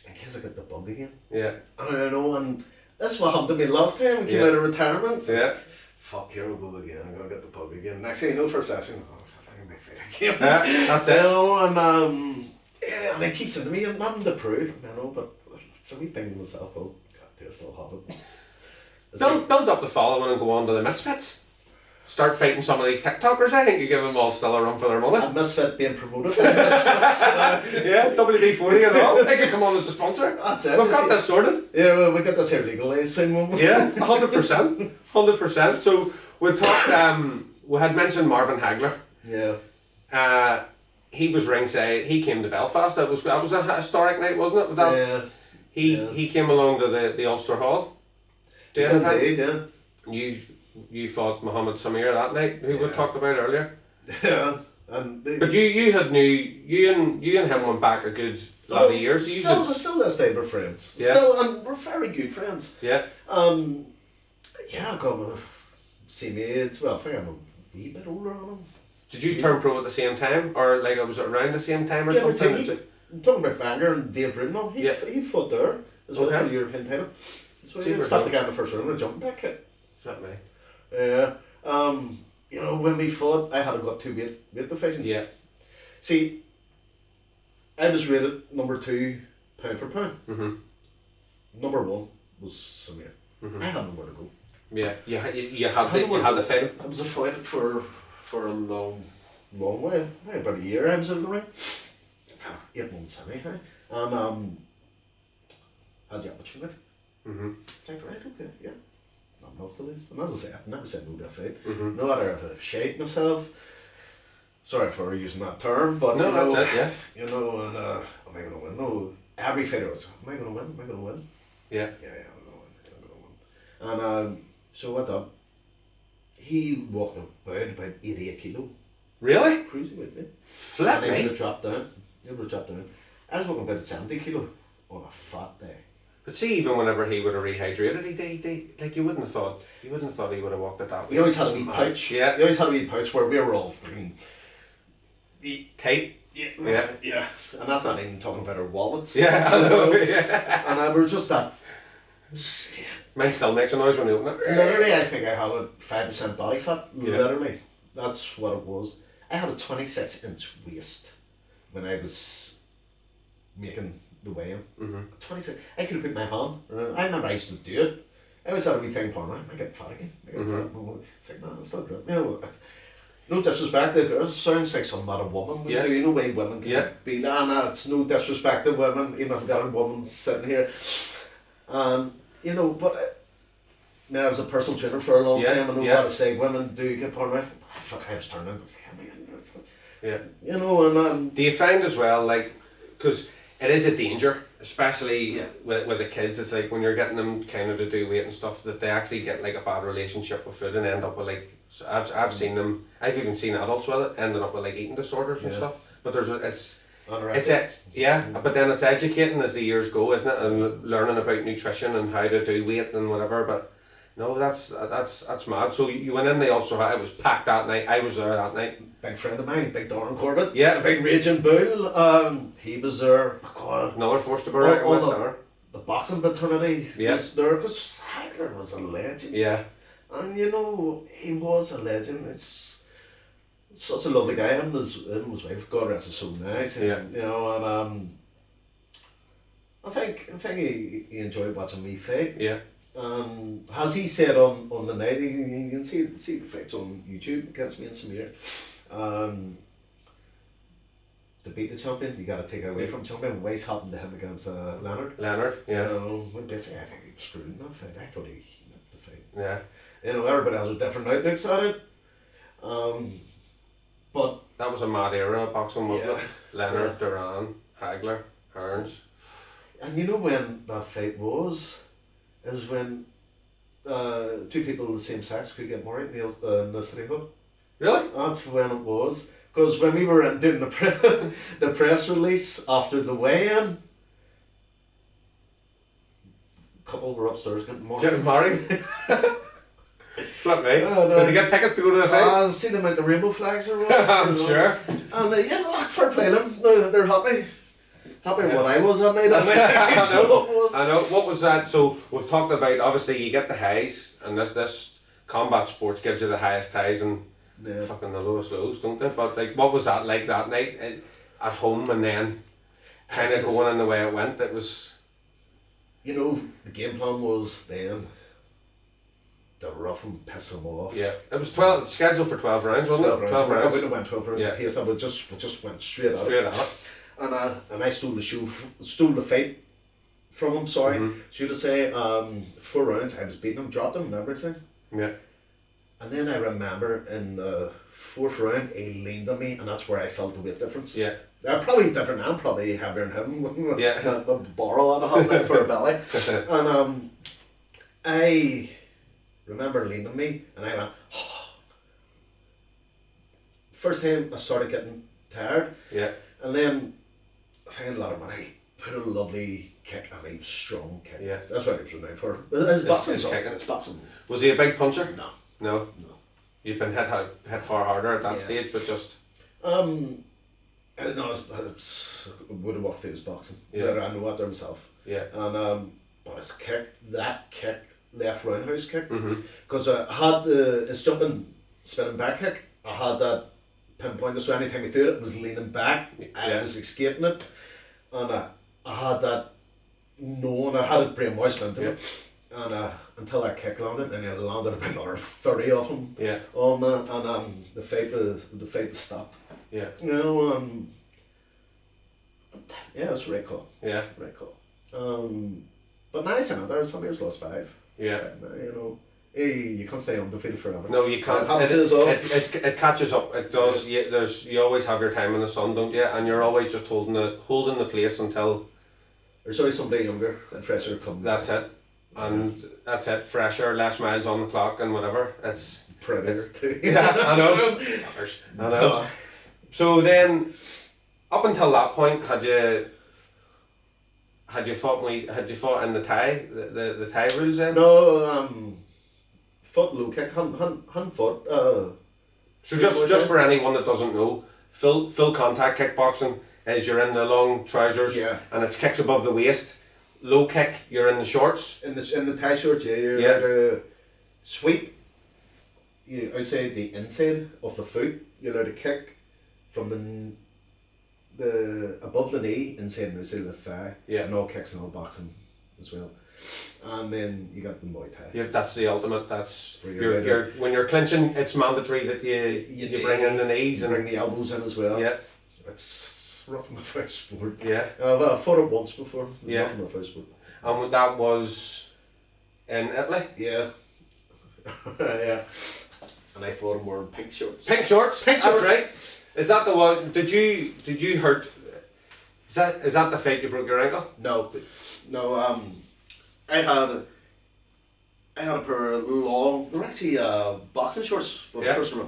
in case I get the bug again. Yeah. And I know, and that's what happened to me last time I came out of retirement. Yeah. Fuck, here I'll go again. I'm gonna get the bug again. Next thing you know, for a session, I think I may fight again. Yeah, that's it. You know, and it keeps saying to me, I'm nothing to prove, you know, but it's a wee thing to myself, oh, God, do I still have it? Build up the following and go on to the Misfits. Start fighting some of these TikTokers. I think you give them all still a run for their money. A Misfit being promoted. Misfits. Yeah, WD-40 and all. They could come on as a sponsor. That's it. We've got this sorted. Yeah, well, we get this here legalised soon, won't we? Yeah, 100%. 100%. So we talked, we had mentioned Marvin Hagler. Yeah. He was ringside. He came to Belfast. That was a historic night, wasn't it? With that? Yeah. He came along to the Ulster Hall. Indeed, yeah. You fought Mohammed Samir that night, who we talked about earlier. Yeah. But you and him went back a good lot of years. Still this day we're friends. Yeah. Still, and we're very good friends. Yeah. Yeah, I got same age. Well, I think I'm a wee bit older than him. Did you turn pro at the same time, or like was it around the same time or Yeah, something? I'm talking about Banger and Dave Bruno. He fought there as well for the European title. So he stopped the guy in the first round with a jumping back kick. Is that me? Yeah. You know, when we fought, I had got two weight divisions. Yeah. See, I was rated number 2 pound for pound. Mm-hmm. Number 1 was Samir. Mm-hmm. I had nowhere to go. Yeah, you had the fight. I was fight for a long way. About a year I was in the ring. 8 months anyhow. And had the opportunity. Mm-hmm. It's like, right, okay, yeah. Nothing else to lose. And as I say, I've never said no to a fight. Mm-hmm. No matter if I've shaped myself. Sorry for using that term, but no, you know, that's it, yeah. You know, and am I gonna win? No, every fighter was, am I gonna win? Am I gonna win? Yeah. Yeah, I'm gonna win. And so what up? He walked about 88 kilo. Really? Cruising with me. Flip and he me. would have dropped down. I was walking about 70 kilo on a fat day. But see, even whenever he would have rehydrated, he like you wouldn't have thought he would have walked it that way. He always had a wee pouch. Yeah. He always had a wee pouch where we were all freaking tight. Yeah. And that's not even talking about our wallets. Yeah, I know. Yeah. And we were just that. Mine still makes a noise when you open it. Literally, I think I have a 5% body fat. Yeah. Literally, that's what it was. I had a 26-inch waist when I was making the weigh-in. Mm-hmm. 26. I could have put my hand. I remember I used to do it. I always had a wee thing for me. Am I getting fat again? It's like, no, it's still good. You know, no disrespect to girls. It sounds like something about a woman. We do, you know, way women can be that. And it's no disrespect to women, even if I've got a woman sitting here. You know, but I was a personal trainer for a long time. I know what to say. Women do get part of me. I was turning into you know, and do you find as well, like, because it is a danger, especially with the kids. It's like when you're getting them kind of to do weight and stuff, that they actually get like a bad relationship with food and end up with like. So I've seen them. I've even seen adults with it ending up with like eating disorders and stuff. But but then it's educating as the years go, isn't it? And learning about nutrition and how to do weight and whatever. But no, that's mad. So you went in the Ulster. It was packed that night. I was there that night. Big friend of mine, Big Darren Corbett. Yeah. A big raging bull. He was there. Oh God. Another force to be reckoned with. The boxing fraternity was there because Hagler was a legend. Yeah. And you know, he was a legend. It's such a lovely guy. Him and his wife, God rest his soul now. You know, and I think he enjoyed watching me fight. Yeah. As he said on the night, you can see the fights on YouTube against me and Samir. To beat the champion, you got to take it away from champion. What happened to him against Leonard? Leonard, yeah. When basically I think he was screwed in that fight. I thought he nipped the fight. Yeah. You know, everybody has a different outlooks at it. But that was a mad era of boxing, wasn't it? Leonard, Yeah. Duran, Hagler, Hearns. And you know when that fight was? It was when two people of the same sex could get married in the city hall. Really? That's when it was. Because when we were doing the press release after the weigh-in, couple were upstairs getting married. Getting married? Flip me. Oh, no. Did they get tickets to go to the fight? I see them at the rainbow flags or what. I'm sure. And fair play them. They're happy. Happy Yeah. when I was that night. I know. What was that? So we've talked about, obviously you get the highs, and this combat sports gives you the highest highs and fucking the lowest lows, don't they? But like, what was that like that night at home, and then kind of going in the way it went? It was. You know, the game plan was then to rough and piss them off. Yeah, it was scheduled for 12 rounds, wasn't it? 12 rounds. I wouldn't have went 12 rounds Yeah. apiece. I would just went straight at Straight it. at it. And I stole the fight from him. Sorry, should I say? 4 rounds. I was beating him, dropped him, and everything. Yeah. And then I remember in the 4th round, he leaned on me, and that's where I felt the weight difference. Yeah. I'm probably different. I'm probably heavier than him. Yeah. The barrel out of him for a belly. And I remember leaning on me, and I went. First time I started getting tired. Yeah. And then I found a lot of money. Put a lovely kick and a strong kick. Yeah. That's what he was renowned for. It's boxing. it's kicking. It's boxing. Was he a big puncher? No. No. No. You've been hit far harder at that Yeah. stage, but just. I don't know, it's would have walked through his boxing. Yeah. Later I know that there himself. Yeah. And but his kick, left roundhouse kick, Mhm. because I had his jumping, spinning back kick. I had that pinpointed, so anytime he threw it, it was leaning back. I Yeah. was escaping it, and I had that knowing, I had it brainwashed into Yeah. me, and until that kick landed, and it landed about another 30 of them. Yeah. And the fight was stopped. Yeah. You know, yeah, it was a right call. Yeah. Right call. But nice in it. There, some years lost 5. Yeah. You know, you can't stay undefeated forever. No, you can't. It happens as well. It catches up. It does. Yeah. You always have your time in the sun, don't you? And you're always just holding the place until. There's always somebody younger and fresher coming. That's it. And that's it. Fresher, less miles on the clock, and whatever. It's. Predator too. Yeah, I know. I know. So then, up until that point, had you fought in the Thai the Thai rules then? No, fought low kick, hadn't fought. So just for anyone that doesn't know, full contact kickboxing is you're in the long trousers, Yeah. and it's kicks above the waist. Low kick, you're in the shorts. In the Thai shorts, you're Yeah. allowed to sweep. I would say the inside of the foot. You're allowed to kick from the above the knee inside and outside of the thigh. Yeah. And all kicks and all boxing as well. And then you got the Muay Thai. Yeah, that's the ultimate. That's Where you're you're when you're clinching, it's mandatory that you bring in the knees You and bring the elbows in as well. yeah, It's rough in my first sport. yeah. Well, I fought it once before. Yeah. Rough in my first sport. And that was in Italy. Yeah. Yeah. And I fought him wearing pink shorts. Pink shorts. Pink shorts. That's right. Is that the one? Did you hurt? Is that the fight you broke your ankle? No. I had a pair of long. They were actually boxing shorts, but Yeah. of course they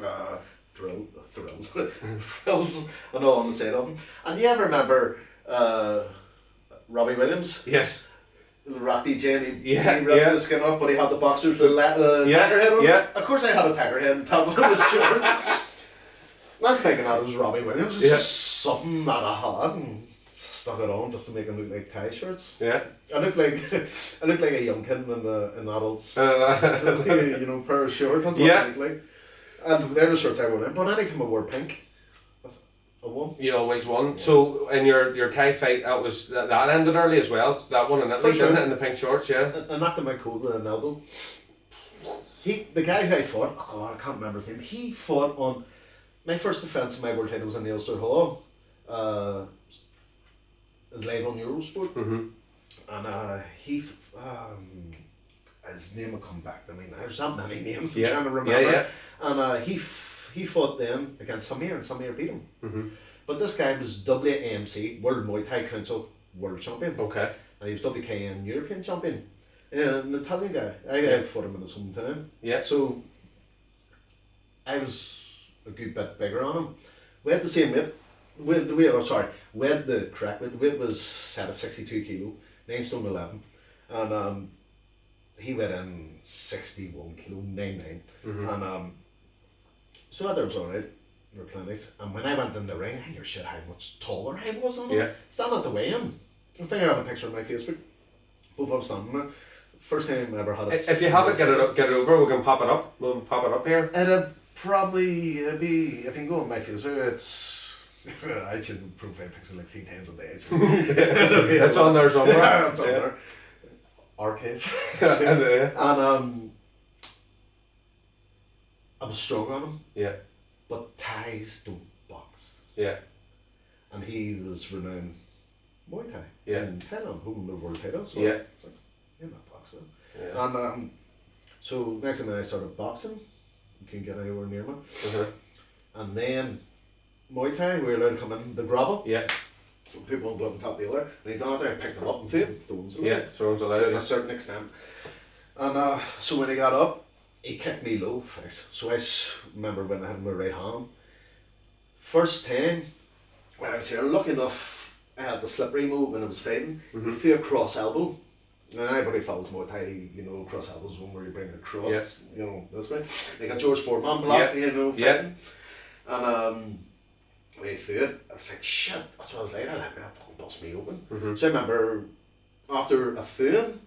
were thrills, frills, and all on the side of them. And do you ever remember Robbie Williams? Yes. The Rock DJ, and he Yeah, ripped yeah. the skin off, but he had the boxers with the Yeah, tiger head on. yeah. Of course I had a tiger head on top of his shirt. Not thinking that it was Robbie Williams, it's Yeah. just something that I had and stuck it on just to make him look like tie shirts. Yeah. I look like a young kid in adults, you know, pair of shorts. That's what Yeah. I look like. And they're the shorts I wore in. But anytime I wore pink, I won. You always won. Yeah. So in your Thai fight, that ended early as well. That one in Italy, First didn't round. it, in the pink shorts? Yeah. I knocked him out cold with an elbow. The guy who I fought, oh God, I can't remember his name. He fought on my first defence in my world title was in the Ulster Hall. Is live on Eurosport. Mhm. And his name will come back to me now. There's not many names I'm Yeah. trying to remember. Yeah. And he fought then against Samir, and Samir beat him. Mm-hmm. But this guy was WAMC, World Muay Thai Council World Champion. Okay. And he was WKN European Champion. An Italian guy. I fought him in his hometown. Yeah. So I was a good bit bigger on him. We had the same weight. We had the correct weight. The weight was set at 62 kilo, 9 stone 11. And he weighed in 61 kilo, 99. Mm-hmm. And so that was alright. Replenished. And when I went in the ring, I knew shit how much taller I was on him. Yeah. Standing at the weigh-in. I think I have a picture on my Facebook. Both of us standing there. First time I ever had a... If you have it, get it over. We can pop it up. We'll pop it up here. It'd probably be... If you can go on my Facebook, it's... I should profile picture like 3 times a day. So It's on there somewhere. Yeah, it's on there. Archive. And I was strong on him. Yeah. But Thais don't box. Yeah. And he was renowned Muay Thai in Thailand, holding the world title. So yeah. it's like, you're not boxing. Yeah. And so next time I started boxing, you couldn't get anywhere near me. Uh-huh. And then Muay Thai, we were allowed to come in the grapple. Yeah. So people would go up and top the other. And he done it there and picked them up and throws them. Yeah, throws allowed. To a certain extent. And so when he got up, he kicked me low face. So I remember when I had my right hand. First time when I was here, lucky enough, I had the slippery move when I was fighting. Mm-hmm. You threw a cross elbow. And anybody follows Muay Thai, you know, cross elbows one where you bring it across, you know, this way. Like a George Foreman block, you know, fighting. And when he threw it, I was like, shit, that's what I was like, I fucking bust me open. Mm-hmm. So I remember after I threw him,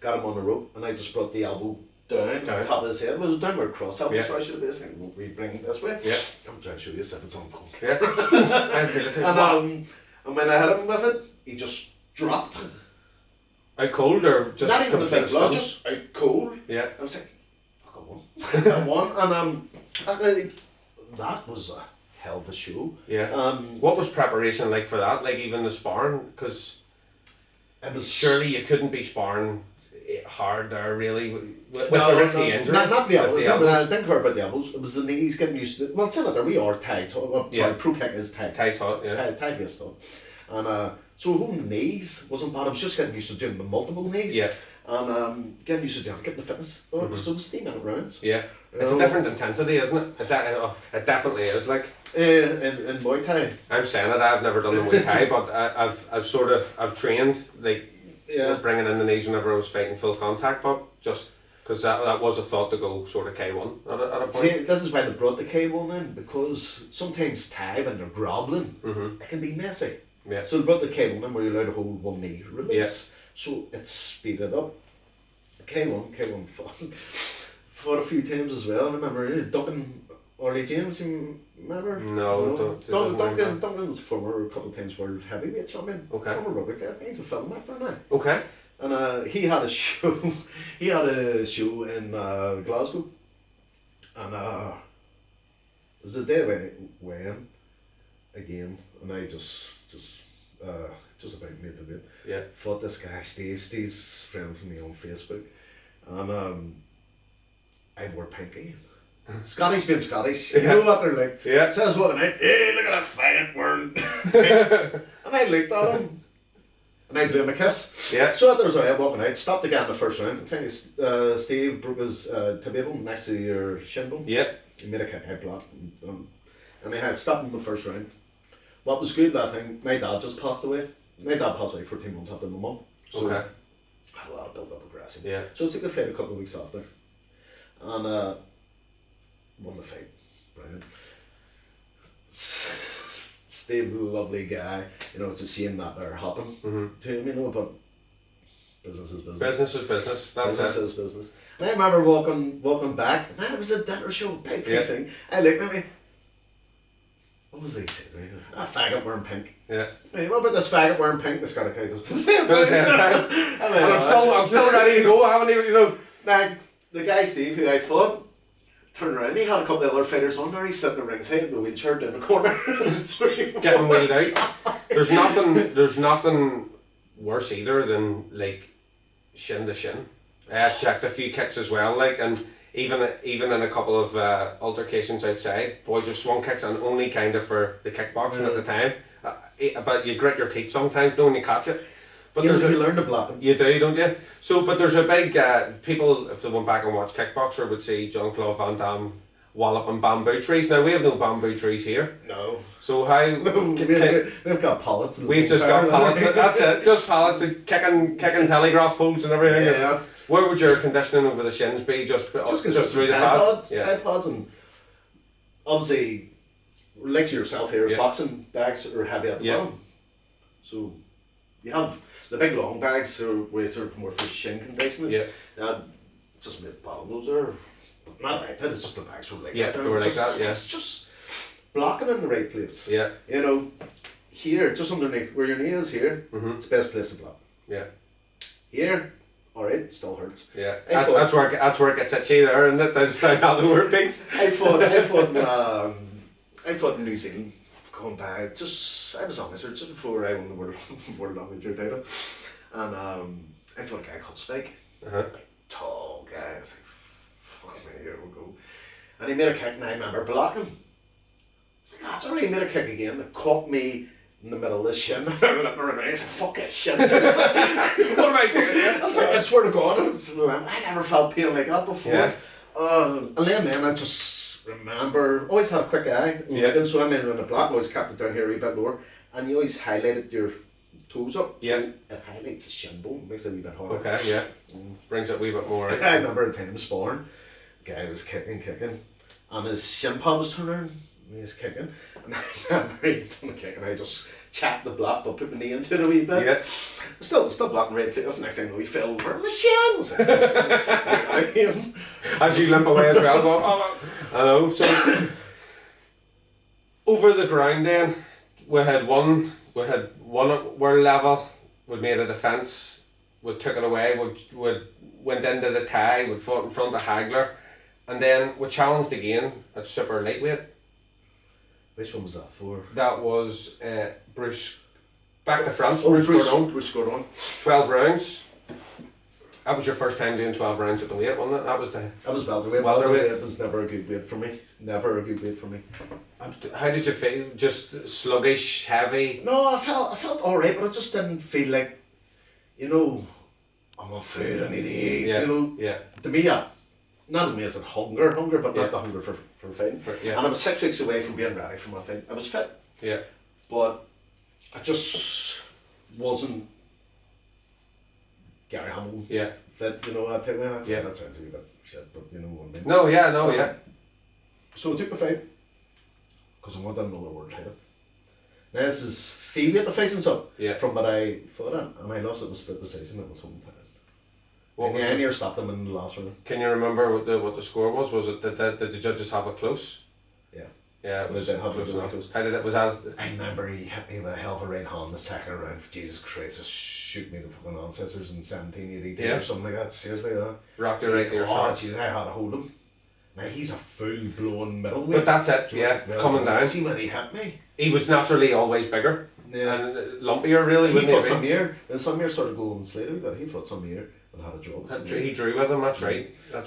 got him on the rope, and I just brought the elbow down on top of his head. It was a downward cross elbow, so I should have basically bring it this way. Yeah. I'm trying to show you if it's on phone. Yeah. I feel it too. And when I hit him with it, he just dropped. Out cold or just not even a bit of blood, just out cold. Yeah. I was like, fuck, I won. And that was a hell of a show. Yeah. What was preparation like for that? Like even the sparring, because it was surely you couldn't be sparring hard there really with the risky injury. Not the elbows. I didn't care about the elbows. It was the knees getting used to it. Well, it's not there. We are Thai. ProKick is Thai. Thai taught. Yeah. Thai based taught. And so holding the knees wasn't bad. I was just getting used to doing the multiple knees. Yeah. And getting used to doing getting the fitness. So it was 3 minute rounds. Yeah. It's a different intensity, isn't it? It definitely is. Like in Muay Thai. I'm saying it. I've never done the Muay Thai, but I've trained like bringing in the knees whenever I was fighting full contact, but just because that was a thought to go sort of K1 at a point. See, this is why they brought the K1 in, because sometimes Thai when they're groveling, it can be messy. Yeah. So they brought the K1 in where you're allowed to hold one knee release. Yeah. So it's speeded up. K1 fought a few times as well. I remember Duncan Orley James, you remember? No. Duncan's former a couple of times world heavyweight champion. Okay. Former rugby player. I think he's a film actor now. Okay. And he had a show. He had a show in Glasgow, and it was a day when again, and I just about made the weight. Yeah. Fought this guy Steve. Steve's friend from me on Facebook, and I wore pink again. Scottish being Scottish, you know what they're like. Yeah. So I was walking out, hey, look at that faggot wearing pink. And I looked at him. And I blew him a kiss. Yeah. So there was a way walking out, stopped the guy in the first round. I think Steve broke his tibia next to your shin bone. Yeah. He made a kick out block. And I had stopped him in the first round. What was good, I think, my dad just passed away. My dad passed away 14 months after my mum. So okay. I had a lot of build up aggression. Yeah. So I took a fight a couple of weeks after. And won the fight. Brilliant. Steve, lovely guy. You know, it's a shame that they're hopping to him, you know, but business is business. Business is business. That's business it. is business. And I remember walking back, and it was a dinner show, big thing. I looked at me. What was he saying to me? A faggot wearing pink. Yeah. Hey, what about this faggot wearing pink that's got a case of I'm still ready to go. I haven't even, you know. Now, the guy Steve who I fought turned around, he had a couple of other fighters on there, he's sitting in the ringside in the wheelchair down the corner. Getting wheeled out. There's nothing worse either than like shin to shin. I've checked a few kicks as well, like, and even in a couple of altercations outside, boys have swung kicks, and only kind of for the kickboxing at the time. But you grit your teeth sometimes, don't you catch it? But you learn to block them. You do, don't you? So, but there's a big people, if they went back and watch Kickboxer, would see Jean-Claude Van Damme walloping bamboo trees. Now we have no bamboo trees here. No. So how? We've got pallets. We've just got pallets. That's it. Just pallets and kicking telegraph poles and everything. Yeah. Where would your conditioning over the shins be? Just through the pads. Tide pods, and obviously, like yourself here, boxing bags are heavy at the bottom. So you have the big long bags are weights are more for shin conditioning. Yeah. Just made bottom loads are not like that. It's just the bags were like that. They were like that. Yeah. It's just blocking in the right place. Yeah. You know, here, just underneath where your knee is here, it's the best place to block. Yeah. Here, alright, still hurts. Yeah. That's where it gets itchy there, and that's how the word pigs. I fought in New Zealand. Going back, I was amateur just before I won the world amateur title, and I fought a guy called Spike, big tall guy. I was like, fuck me, here we go, and he made a kick, and I remember blocking. I was like, that's alright. He made a kick again that caught me in the middle of the shin. I said, fuck this shit. What am I doing? I swear to God, I never felt pain like that before. Yeah. And then I just remember, always had a quick eye, and so I'm in the block, always kept it down here a wee bit lower, and you always highlighted your toes up, so it highlights the shin bone, makes it a wee bit harder. Okay, yeah. Brings it a wee bit more. I remember the time sparring, guy was kicking, and his shin pad was turned around, and he was kicking, and I remember he done a kick, and I just chapped the block, but put my knee into it a wee bit. Yeah. Still blocking right place. The next thing I know, he fell over, and my shins! As you limp away as well, going, oh, I know. So, over the ground then, we had one world level, we made a defence, we took it away, we went into the tie, we fought in front of Hagler, and then we challenged again at super lightweight. Which one was that for? That was Bruce, back to France, Bruce scored on. 12 rounds. That was your first time doing 12 rounds at the weight, wasn't it? That was welterweight. Welterweight was never a good weight for me. How did you feel? Just sluggish, heavy? No, I felt alright, but I just didn't feel like, I'm on food, I need to eat, Yeah. To me, not only is it hunger, but not the hunger for fighting. And I was 6 weeks away from being ready for my fight. I was fit. Yeah. But I just wasn't Gary Hamilton. Yeah. Fit, I think that sounds a wee bit shit, but you know what I mean. No. So I took the fight, because I wanted another world title. Now this is Featherweight the facing up from what I fought in, and I lost it in a split decision. It was hometown. I near stopped them in the last round. Can you remember what the score was? Was it did the judges have it close? Yeah. Yeah, it was close enough. Close. How did it? Was that? I remember he hit me with a hell of a right hand in the second round. Jesus Christ, just shoot me the fucking ancestors in 1782 or something like that. Seriously, rocked your right ear. Oh, jeez, I had to hold him. Now he's a full blown middleweight. But that's it. Coming down. See when he hit me. He was naturally always bigger. Yeah. And lumpier, really. He fought some year. And some year started going slightly, but he fought some year. And had a job. He drew with him, that's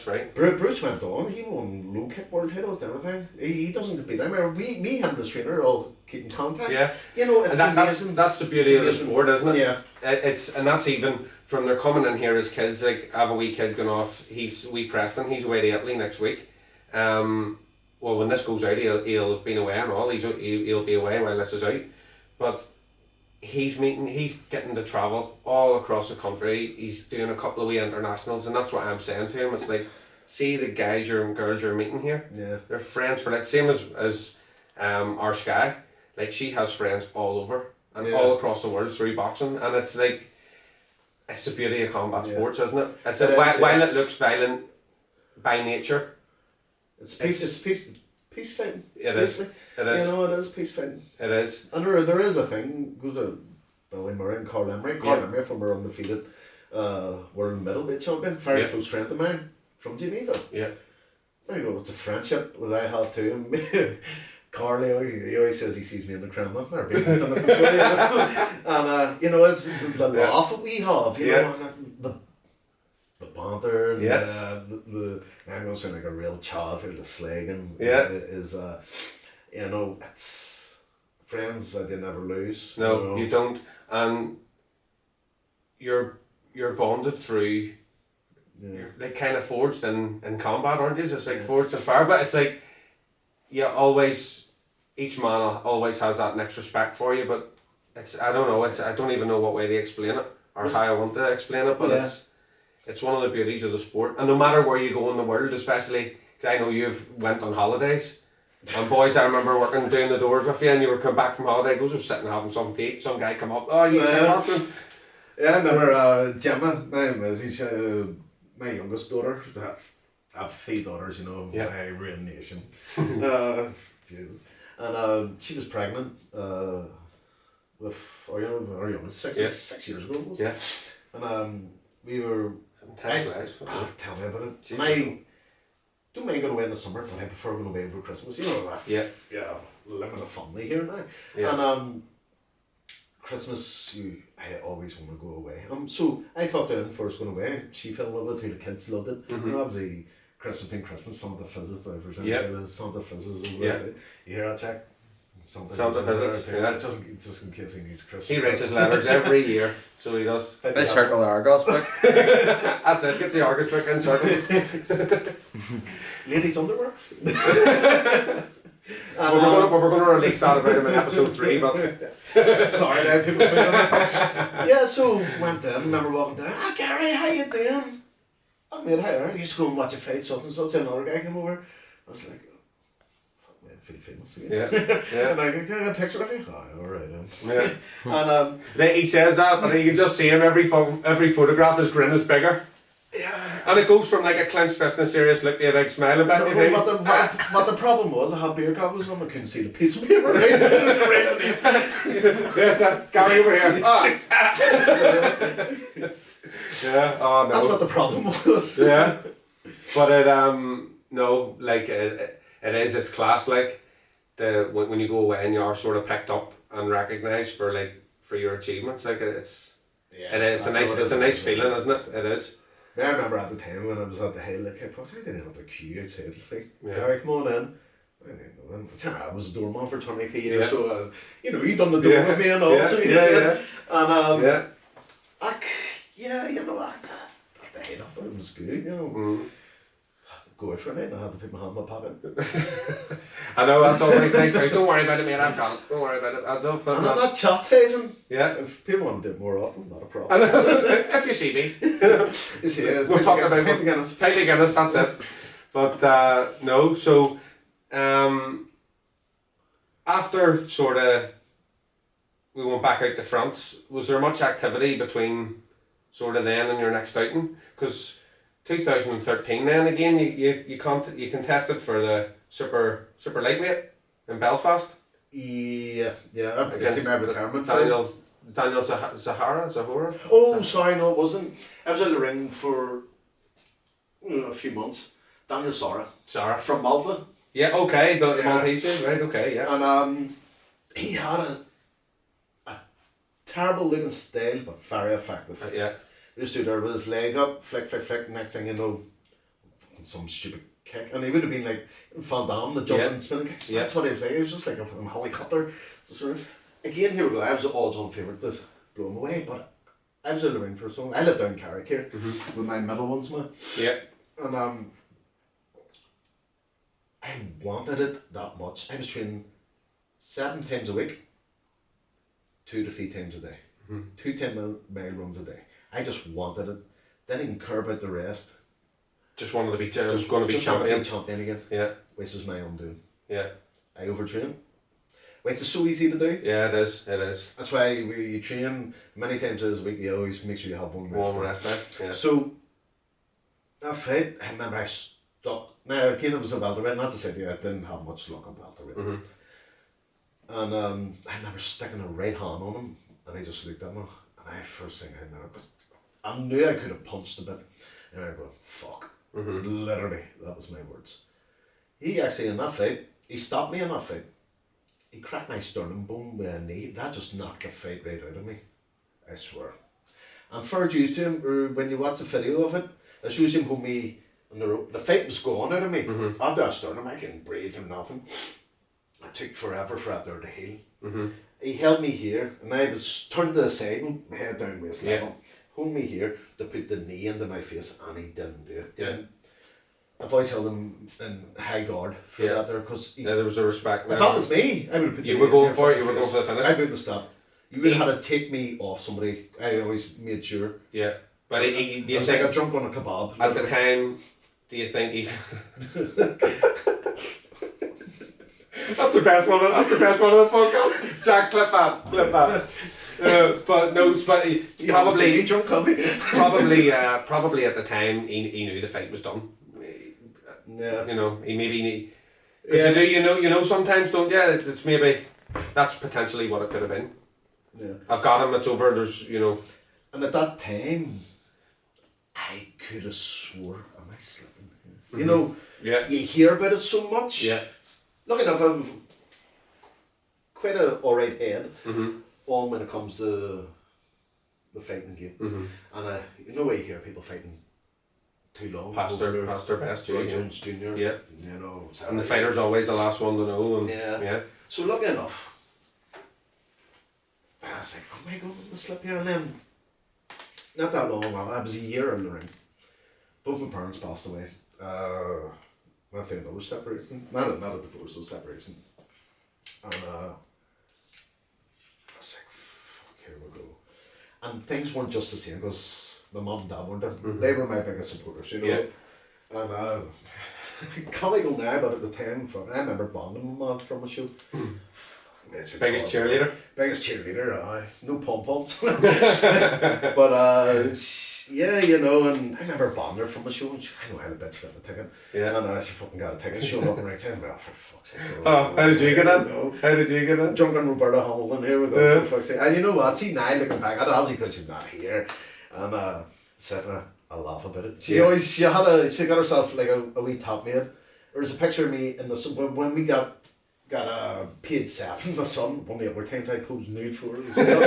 right. Bruce went on, he won low kick world titles and everything. He doesn't compete. I remember me, him and the trainer all keep in contact. Yeah. It's amazing. That's the beauty of the sport, isn't it? Yeah. And that's even from they're coming in here as kids, like I have a wee kid going off, he's wee Preston, he's away to Italy next week. Well when this goes out he'll have been away and all, he'll be away while this is out. But he's getting to travel all across the country. He's doing a couple of wee internationals, and that's what I'm saying to him. It's like, see the guys and girls you're meeting here. Yeah. They're friends for that. Same as our Sky. Like she has friends all over and all across the world through boxing, and it's like, it's the beauty of combat sports, isn't it? While it looks violent by nature, it's peace fighting. It is. It is peace fighting. It is. And there is a thing, goes to Billy Murray and Carl Emery. Carl Emery, former undefeated world middleweight champion, very close friend of mine from Geneva. Yeah. There you go, it's a friendship that I have to him. Carl, he always says he sees me in the Kremlin, or being in it before, And it's the laugh that we have, and the band banter and Yeah. I'm going to sound like a real chav here, the slagging is you know, it's friends that you never lose. No, you don't. And you're bonded through, you're like kind of forged in combat, aren't you? It's like forged in fire, but it's like, each man always has that next respect for you, but I don't know, I don't even know what way to explain it, or how I want to explain it, but it's one of the beauties of the sport. And no matter where you go in the world, especially, because I know you've went on holidays, and boys, I remember doing the doors with you, and you were coming back from holiday, those were sitting having something to eat, some guy come up, oh, you kickboxing? Yeah, I remember Gemma, my youngest daughter. I have 3 daughters, you know, my real nation. And she was pregnant with our youngest, 6 years ago. Was it? Yeah. And we were... Time flies. Tell me about it. And I don't mind going away in the summer, but I prefer going away over Christmas. You know, limited family here now. Yeah. And Christmas, I always want to go away. So I talked to her for us going away. She fell in love with it, the kids loved it. Mm-hmm. You know, obviously, Christmas being Christmas, Santa fizzes there for example. Santa fizzes over there. You hear that, Jack? Santa fizzes, just in case he needs Christmas. He writes his letters every year, so he does. They circle the Argos book. That's it, gets the Argos book in circle. Ladies' underwear. We're going to release that about him in episode 3, but... Sorry, now people feel it. Yeah, so went down, remember walking down, Gary, how you doing? Oh, mate, how are you? Used to go and watch a fight, something, so another guy came over. I was like, fuck, man, I feel famous again. Yeah. And I go, can I get a picture of you? Oh, alright, yeah. And he says that, and you can just see him, every photograph, his grin is bigger. Yeah. And it goes from like a clenched fist and a serious look to a big smile about you. What the problem was, I had beer goggles on, I couldn't see the piece of paper. Yes, Gary over here. Yeah, oh no. That's what the problem was. Yeah. But it's class, like, when you go away and you are sort of picked up and recognised for your achievements, like it's a nice feeling, isn't it? It is. I remember at the time when I was at the Hill, like, I didn't have the queue outside, like, Gary, come on in. I didn't know him. I was a doorman for 23 years, so, you done the door with me and all, so you did. And, you know, at the head of it was good, you know. Mm. Go out for a night and I had to put my hand in my pocket. I know, that's always nice too. Don't worry about it, mate, I've got it. Don't worry about it. And I'm not chastising. Yeah. If people want to do it more often, not a problem. If you see me. You see it. We're talking about Pint Guinness, that's it. But no, so after sort of we went back out to France, was there much activity between sort of then and your next outing? Because 2013 then again you contested for the super lightweight in Belfast. Yeah, I guess my retirement Daniel Zahara. Oh, sorry, no, it wasn't. I was out of the ring for a few months. Daniel Zahara from Malta. Yeah, okay, the Maltese, right? Okay, yeah. And he had a terrible looking style, but very effective. Yeah. He used to there with his leg up, flick, next thing you know, some stupid kick. And he would have been like Van Damme, the jumping spinning kicks. That's what he was like. He was just like a helicopter. Sort of. Again, here we go. I was the odds-on favourite to blow him away, but I was in the ring for so long. I lived down Carrick here with my middle ones, man. Yeah. And I wanted it that much. I was training 7 times a week, 2 to 3 times a day. 2 10-mile runs a day. I just wanted it. Didn't even care about the rest. Just wanted to be champion. Champion again. Yeah. Which is my undoing. Yeah. I overtrain. Which is so easy to do. Yeah, it is. That's why you train many times a week. You always make sure you have one rest. Yeah. So that fight, I remember I stuck. Now again, it was a welterweight, and as I said, I didn't have much luck on welterweight. And I remember sticking a right hand on him, and he just looked at me. And first thing I knew I could have punched a bit, and I go, fuck. Literally, that was my words. He actually in that fight, he stopped me in that fight. He cracked my sternum bone with a knee. That just knocked the fight right out of me. I swear. And fair dues to him, when you watch a video of it, as soon as he put me on the rope, the fight was gone out of me. After I started, I couldn't breathe or nothing. It took forever for that there to heal. He held me here, and I was turned to the side and head down waist level. Hold me here to put the knee into my face, and he didn't do it. I've always held him in high guard for that there, because there was a respect there. If that was me, I would have put you were going for it, you were going for the finish. I wouldn't have stopped. You would have had to take me off somebody. I always made sure. Yeah. But do you was think, like a drunk on a kebab. At the time, do you think he... That's the best one of the podcast. Jack, clip that. But no, but probably at the time he knew the fight was done. Yeah. You know, he maybe because you know sometimes don't it's maybe that's potentially what it could have been. Yeah. I've got him, it's over, there's And at that time I could have swore, am I slipping here? You know, you hear about it so much. Yeah. Look enough, I've quite a alright head on when it comes to the fighting game. And you know where you hear people fighting too long. Pastor Pascal, Jones Jr. Yeah. You know. And the fighter's always the last one to know. And, yeah. So lucky enough, I was like, oh my god, I'm gonna slip here, and then not that long, I was a year in the ring. Both my parents passed away. Went through another separation. Not a divorce, it was separation. And I was like, fuck, here we go. And things weren't just the same because my mum and dad weren't there. They were my biggest supporters, you know. Yeah. And comical now, but at the time, I remember bonding my mum from a show. Biggest cheerleader? Biggest cheerleader, aye. No pom-poms. But yeah, you know, and I remember bonding her from a show, and I know how the bitch got the ticket. Yeah. And she fucking got a ticket, showed up and right said, well, for fuck's sake. How did you get that? How did you get that? Drunken Roberta Hamilton, here we go, for fuck's sake. And you know what, see now looking back at it, obviously because she's not here, and sitting I laugh about it. She got herself like a wee top made. There's a picture of me in the when we got a paid self in the sun. One of the other times I posed nude for it as well.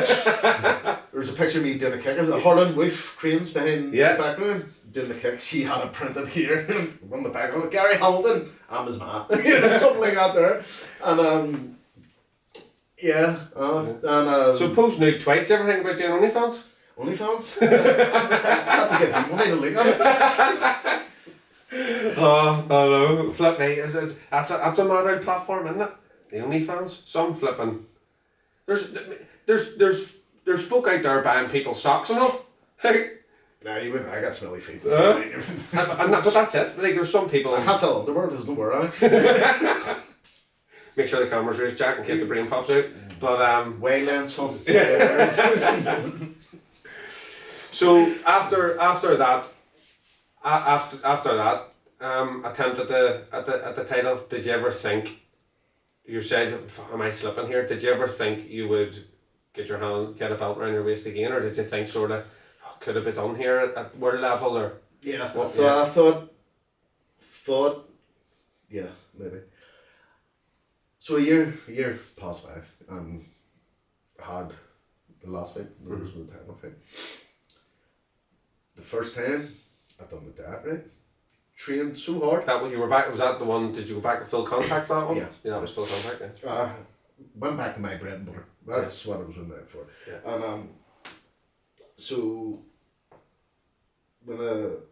There's a picture of me doing a kick. The Harlan Wolf cranes behind the background doing the kick. She had it printed here on the back of it. Gary Hamilton, I'm his man. You know, something like that there. And so post nude twice. Did you ever think about doing OnlyFans? OnlyFans? I had to give you money to look at it. Oh no, flip me. That's a mad old platform, isn't it? The OnlyFans. Some flipping. There's folk out there buying people's socks and all. Nah, you wouldn't. I got smelly feet. But that's it. Like there's some people. I can't sell underwear. There's no wear on it. Make sure the camera's raised, Jack, in case the brain pops out. But Wayland, son. So after that. After that attempt at the title, did you ever think, you said, am I slipping here? Did you ever think you would get a belt around your waist again, or did you think sort of could have been done here at world level, or? Yeah, I thought, yeah, maybe. So a year passed by, and had the last fight, there was no title fight. The first time I done with that, right? Trained so hard. That when you were back, was that the one? Did you go back to full contact for that one? Yeah, that was full contact. Yeah. Went back to my bread and butter. That's what I was in there for. Yeah. And so when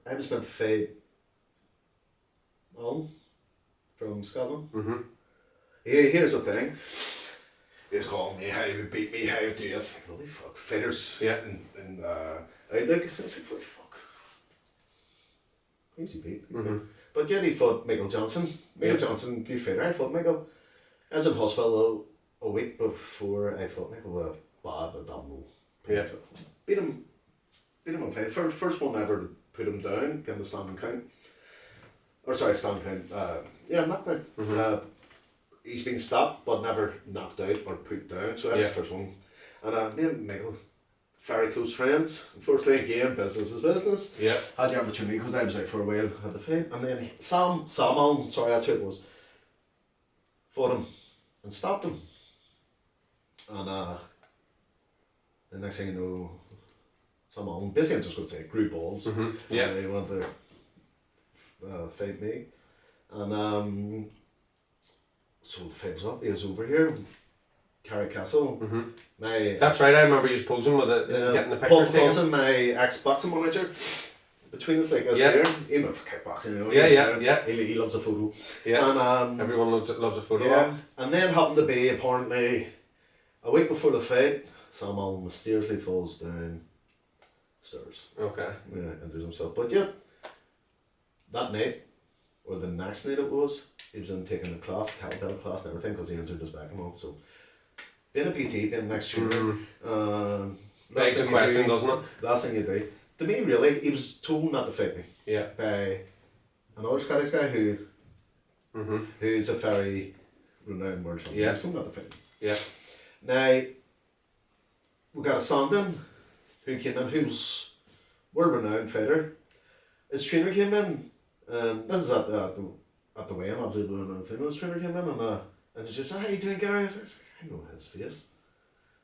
I was meant to fight Alan from Scotland. Here's the thing. He was calling me how he would beat me, how he would do this. Like, holy fuck, fighters. Yeah. And Outlook. I was like, holy fuck. Who's he beat? But yeah, he fought Michael Johnson. Michael Johnson, good fighter. I fought Michael. I was in hospital a week before I fought Michael with a bad abdominal pain. Yeah. Beat him on fight. First one ever to put him down, get him a standing count. Or sorry, standing count. Knockdown. He's been stopped but never knocked out or put down. So that's the first one. And me and Michael, very close friends. Unfortunately, again, business is business. Yeah. Had the opportunity because I was out for a while at the fight, and then Sam Allen, sorry, that's who it was, fought him and stopped him. And the next thing you know, some of them, basically I'm just going to say grew balls. Yeah. And they want to fight me. And so the fight was up, he was over here, Carrick Castle. That's right, I remember you posing with it, getting the Paul pictures taken. my ex-boxing manager, between us like this here, he loves kickboxing, you know. Yeah. He loves a photo. Yeah, and everyone loves a photo. Yeah, and then happened to be apparently a week before the fight, Sam Allen mysteriously falls down stairs. Okay. Yeah, injures himself. But yeah, that night, or the next night it was, he was in taking a class, kettlebell class and everything, because he injured his back and all. So, being a PT, being next tutor, begs the question, doesn't it? Last thing you do. To me, really, he was told not to fight me. Yeah. By another Scottish guy who's a very renowned world champion. He was told not to fight me. Yeah. Now, we got a Sandin who came in, who's world renowned fighter. His trainer came in, and this is at the weigh-in, obviously, his trainer came in and he said, "How you doing, Gary?" I said, "I know his face."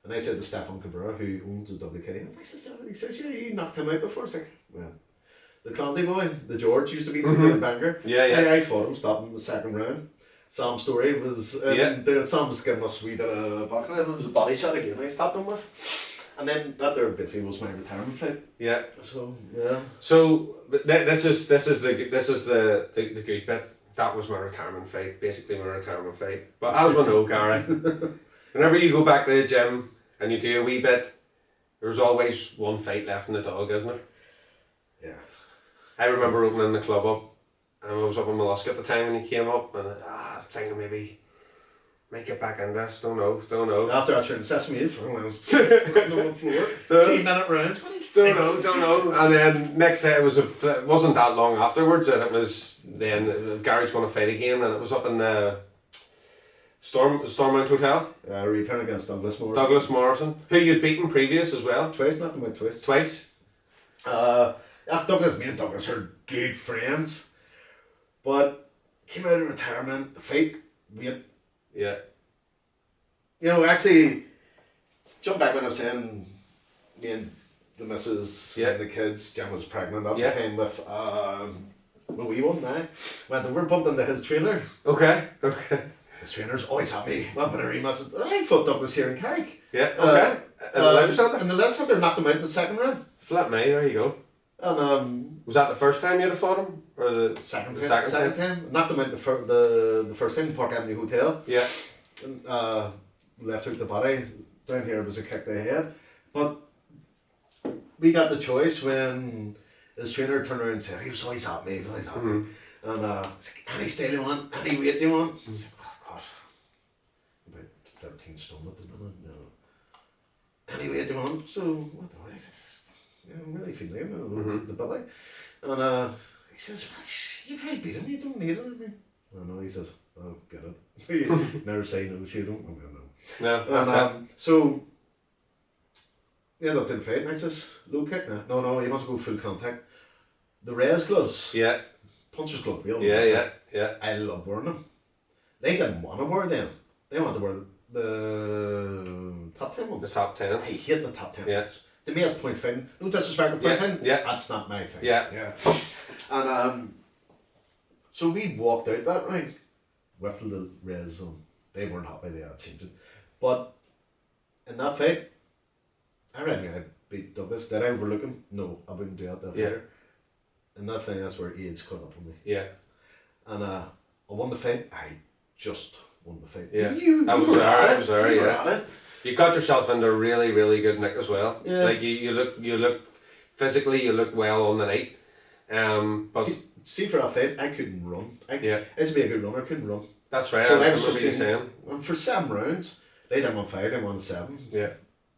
And I said to Stefan Cabrera, who owns the WKN, and I said, he says, "Yeah, you knocked him out before." It's like, well, the Clandy boy, the George, used to be the banger. Yeah. I fought him, stopped him in the second round. Sam's story was, Sam was giving us a wee bit of boxing, it was a body shot again I stopped him with. And then that there basically was my retirement fight. Yeah. So, yeah. So, this is the good bit. That was my retirement fight, basically my retirement fight. But as we know, Gary, whenever you go back to the gym and you do a wee bit, there's always one fight left in the dog, isn't there? Yeah. I remember opening the club up, and I was up in Mollusk at the time when he came up, and I was thinking maybe might get back in this, don't know. After I turned Sesame for on the floor, 3-minute rounds. Don't know. And then next day it wasn't that long afterwards, and it was then Gary's going to fight again, and it was up in the Stormont Hotel. Return against Douglas Morrison. Who you'd beaten previous as well. Twice, not about twice. Twice. Douglas, me and Douglas are good friends, but came out of retirement, the fight, wait. Yeah. You know, actually, jump back when I was saying, me and the missus and the kids, Jen was pregnant at the time with a wee one now. Went over, bumped into his trainer. Okay. His trainer's always happy. Well, but he must have, I fought Douglas here in Carrick. Yeah, okay. In the Leisure Centre? In the Leisure Centre, knocked him out in the second round. Flip me, there you go. And was that the first time you'd have fought him? Or the second time? Knocked him out the first time, Park Avenue Hotel. Yeah. And, left out the body. Down here was a kick to the head. But we got the choice when his trainer turned around and said, he was always happy. And he's like, any style you want, any weight you want. I said, oh God, about 13 stone at the minute. No. Any weight you want. So, what the hell is this? I'm really feeling the belly. And he says, you've already beat him, you don't need it. I mean, no, he says, oh, get it. Never say no, you don't. No, that's it. So, he ended up doing fight, and I says, low kick now. No, he wants to go full contact. The res gloves. Yeah. Puncher's glove, real. Yeah. I love wearing them. They didn't want to wear them. They wanted to wear the top 10 ones. The top 10. I hate the top 10 Yeah. ones. To me, that's point fin. No disrespect to point fin. Yeah. That's not my thing. Yeah. And so we walked out that round with the res on. They weren't happy, they had changed it. But in that fight, I reckon I beat Douglas. Did I overlook him? No, I wouldn't do that. Yeah. In that thing, that's where age caught up with me. Yeah. And I won the fight. I just won the fight. Yeah. I was there, yeah. You got yourself into really, really good nick as well. Yeah. Like you look physically, you look well on the night. But see, for that fight, I couldn't run. I used to be a good runner, couldn't run. That's right. So I was just doing, and for 7 rounds, later I won 5, I won 7. Yeah.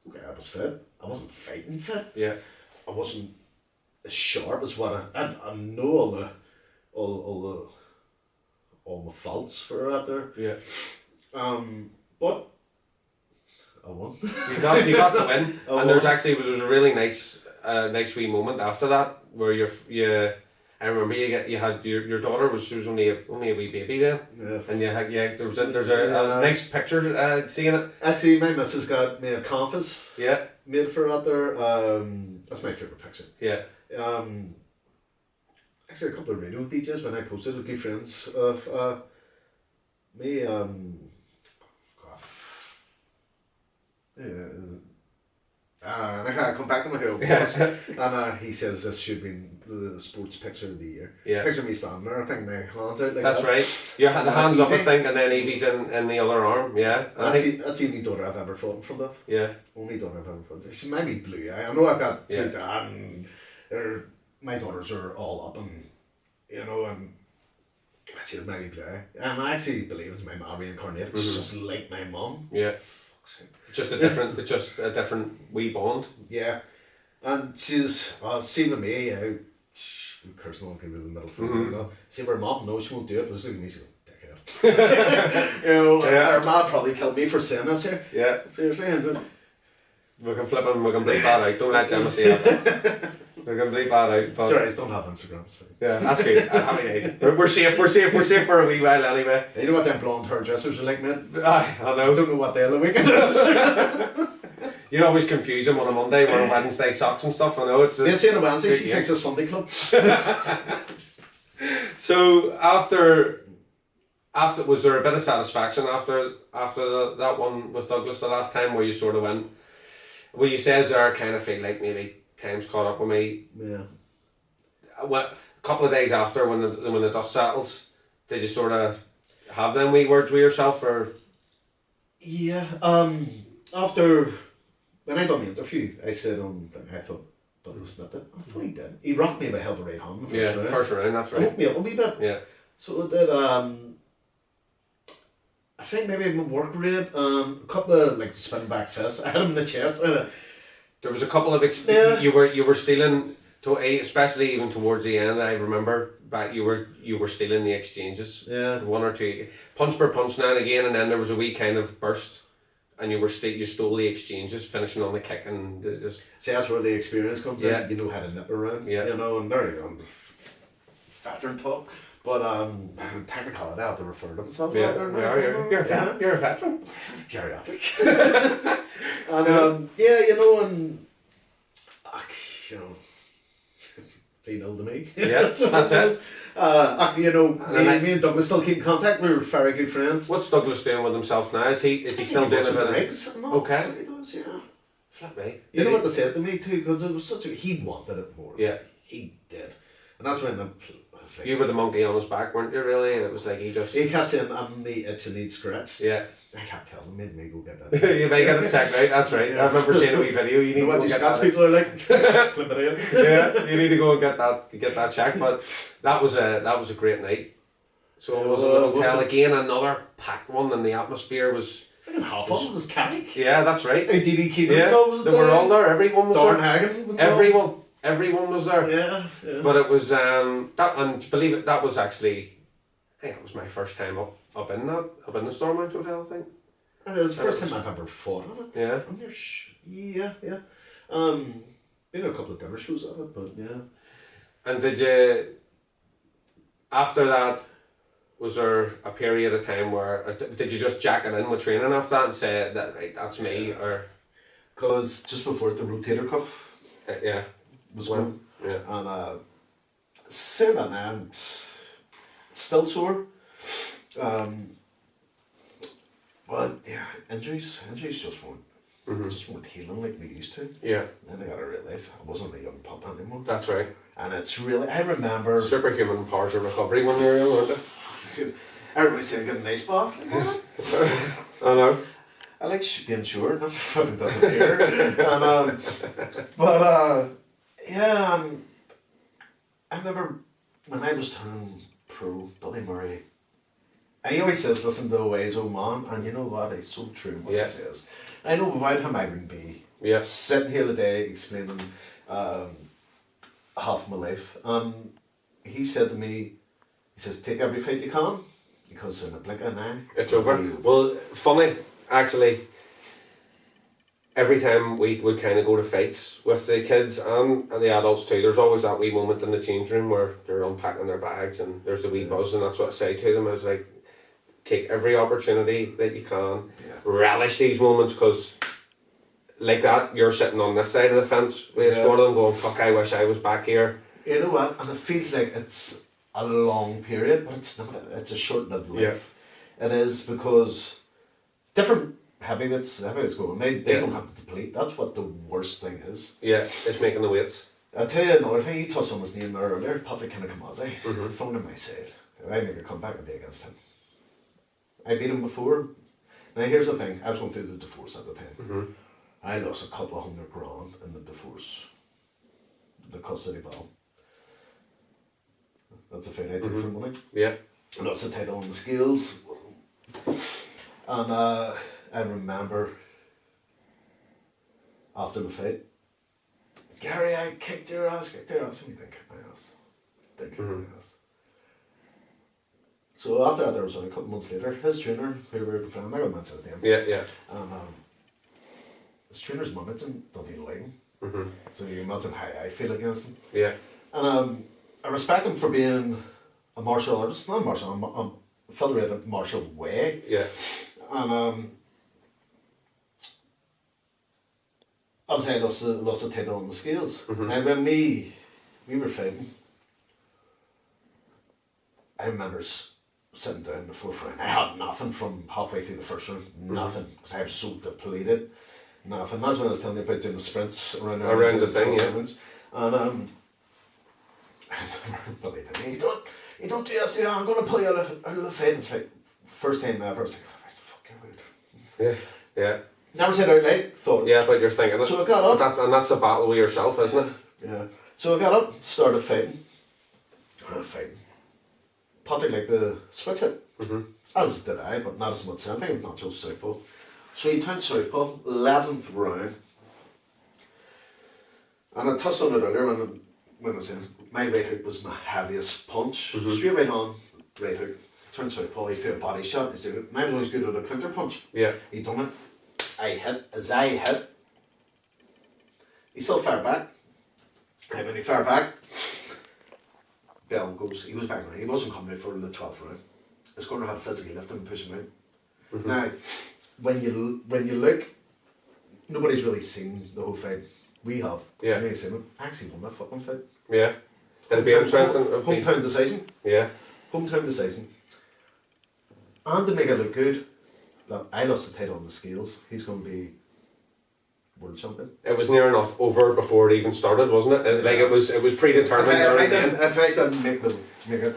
Okay, I was fit. I wasn't fighting fit. Yeah. I wasn't as sharp as what I know all the faults for out there. Yeah. But I won. You got the win. And there's a really nice wee moment after that where I remember you had your daughter she was only a wee baby then. Yeah. And there's a nice picture seeing it. Actually, my missus got me a canvas. Yeah. Made for out there. That's my favourite picture. Yeah. Actually, a couple of radio DJs when I posted with good friends of me. And I come back to my house and he says this should be the sports picture of the year. Yeah. Picture me standing there, I think my hands out like That's that. right. You had the hands up, I think, and then Evie's in the other arm. Yeah. That's the only daughter I've ever fought in front of. Yeah. Only daughter I've ever fought. She's maybe blue. I know I've got two Yeah. dad and my daughters are all up and and she's maybe blue. And I actually believe it's my mom reincarnated. She's just like my mum. Yeah. Just a different wee bond. Yeah, and she's seen with me. Cursing on give her the middle finger. See her mom, no, she won't do it. But just look at me, she's like, dickhead. Her mom probably killed me for saying this here. Yeah, seriously. We can flip it and we can bleep that out. Don't let Gemma see it. We can bleep that out. But sorry, I don't have Instagram. It's fine. Yeah, that's good. Happy days. We're safe for a wee while anyway. You know what them blonde hairdressers are like, man? I know. I don't know what day of the week it is. You always confuse them on a Monday wearing Wednesday socks and stuff. I know it's. Yeah, see on a Wednesday, she thinks it's Sunday club. So after was there a bit of satisfaction after that one with Douglas the last time where you sort of went? Well, you says there I kind of feel like maybe time's caught up with me. Yeah. Well, a couple of days after when the dust settles, did you sort of have them wee words with yourself or? Yeah. After when I done the interview, I said I thought Douglas snipped it. I thought he did. He rocked me about hell the right hand. First round, that's right. I hooked me up a wee bit. Yeah. So it did. I think maybe my work rate. A couple of like spin back fists. I hit him in the chest. There was a couple of you were stealing especially even towards the end. I remember back you were stealing the exchanges. Yeah. One or two punch for punch now and again, and then there was a wee kind of burst, and you stole the exchanges, finishing on the kick and just. See, that's where the experience comes in. You know how to nip around. Yeah. And there you go. Veteran talk. But technicality, I have to refer to myself. Yeah, you're a veteran. Geriatric. And and female to me. Yeah, that's it. Me and Douglas still keep in contact. We were very good friends. What's Douglas doing with himself now? Is he still doing a bit of rigs? Okay. So he does, yeah. Flip me. You know what they said to me too, because it was he wanted it more. Yeah. He did, and that's when like, you were the monkey on his back, weren't you? Really, it was like he kept saying, "I'm the itch and need scratched." Yeah. I kept telling him, "Me go get that." You may get it checked out. That's right. Yeah. I remember seeing a wee video. You need to go get that. People are like, clip it in. Yeah, you need to go and get that checked. But that was a great night. So it was a little hotel again, another packed one, and the atmosphere was. Half of it was Carrick. Yeah, that's right. DD Keegan was there. They were all there. Everyone was there. Everyone was there. Yeah. But it was that, and believe it, that was actually, I think it was my first time up in the Stormont Hotel, I think. And it was the first time I've ever fought on it. Yeah. Yeah. Been a couple of dinner shows of it, but yeah. And did you, after that, was there a period of time where, did you just jack it in with training after that and say that right, that's me, or? Because just before the rotator cuff. Yeah. Was one. Yeah. And saying that now, it's still sore. But yeah, injuries just weren't healing like they used to. Yeah. Then I gotta realise I wasn't a young pup anymore. That's right. And it's really, I remember superhuman powers of recovery when you're young, weren't they? Everybody's saying get an ice bath. Like, what? I know. I like being sure, not fucking disappear. I remember when I was turning pro, Billy Murray, and he always says, listen to the ways, oh man, and you know what, it's so true what he says. I know without him I wouldn't be sitting here today explaining half my life. He said to me, he says, take every fight you can, because in a blink of an eye, it's over. Well, funny, actually, every time we would kind of go to fights with the kids and the adults too, there's always that wee moment in the change room where they're unpacking their bags and there's the wee buzz, and that's what I say to them is like, take every opportunity that you can, relish these moments, because like that, you're sitting on this side of the fence with a squad and going, fuck, I wish I was back here. You know what, and it feels like it's a long period, but it's not, it's a short-lived life. Yeah. It is, because different heavyweights go, they don't have to deplete. That's what the worst thing is. Yeah, it's making the weights. I'll tell you another thing, you touched on his name there earlier, Patrick Kinakamazi. Phone him, I said, if I make a comeback, I'll be against him. I beat him before. Now here's the thing, I was going through the divorce at the time. I lost a couple of $100,000 in the divorce, the custody battle. That's a fight I took for money. Yeah. I lost the title on the scales. And I remember after the fight, Gary, I kicked your ass. And he didn't kick my ass. So after that, there was a couple months later, his trainer, who were the friend, I got mentioned his name. Yeah. And his trainer's manager, Lyon. So you imagine how I feel against him. Yeah. And I respect him for being a martial artist, not a martial, a featherweight martial way. Yeah. And obviously I lost the title on the scales. And when we were fighting, I remember sitting down in the fourth round. I had nothing from halfway through the first round, nothing, because I was so depleted. Nothing. That's when I was telling you about doing the sprints around the thing, And but they did. You don't do this. I'm going to pull you out of the fight. It's like first time ever. I was like, where's the fuck you? Yeah. Never said out loud. Thought. Yeah, but you're thinking it. So I got up. And that's a battle with yourself, isn't it? Yeah. So I got up, started fighting. Patrick liked to switch it. As did I, but not as much. I think it was not so southpaw. So he turned southpaw, 11th round. And I touched on it earlier when I was in. My right hook was my heaviest punch. Straight right on, right hook. Turned southpaw, he threw a body shot. He's doing it. And I was always good at a counter punch. Yeah. He done it. I hit. He still fired back. And when he fired back, Bell he goes back around. He wasn't coming out for the 12th round. His corner had physically lifted him and pushed him out. Now, when you look, nobody's really seen the whole fight. We have. Yeah. Me seen it. I actually won that fucking fight. Yeah. It'll be interesting. Hometown decision. Yeah. Hometown decision. And to make it look good, look, I lost the title on the scales. He's going to be world champion. It was near enough over before it even started, wasn't it? Like it was predetermined. If I didn't make it,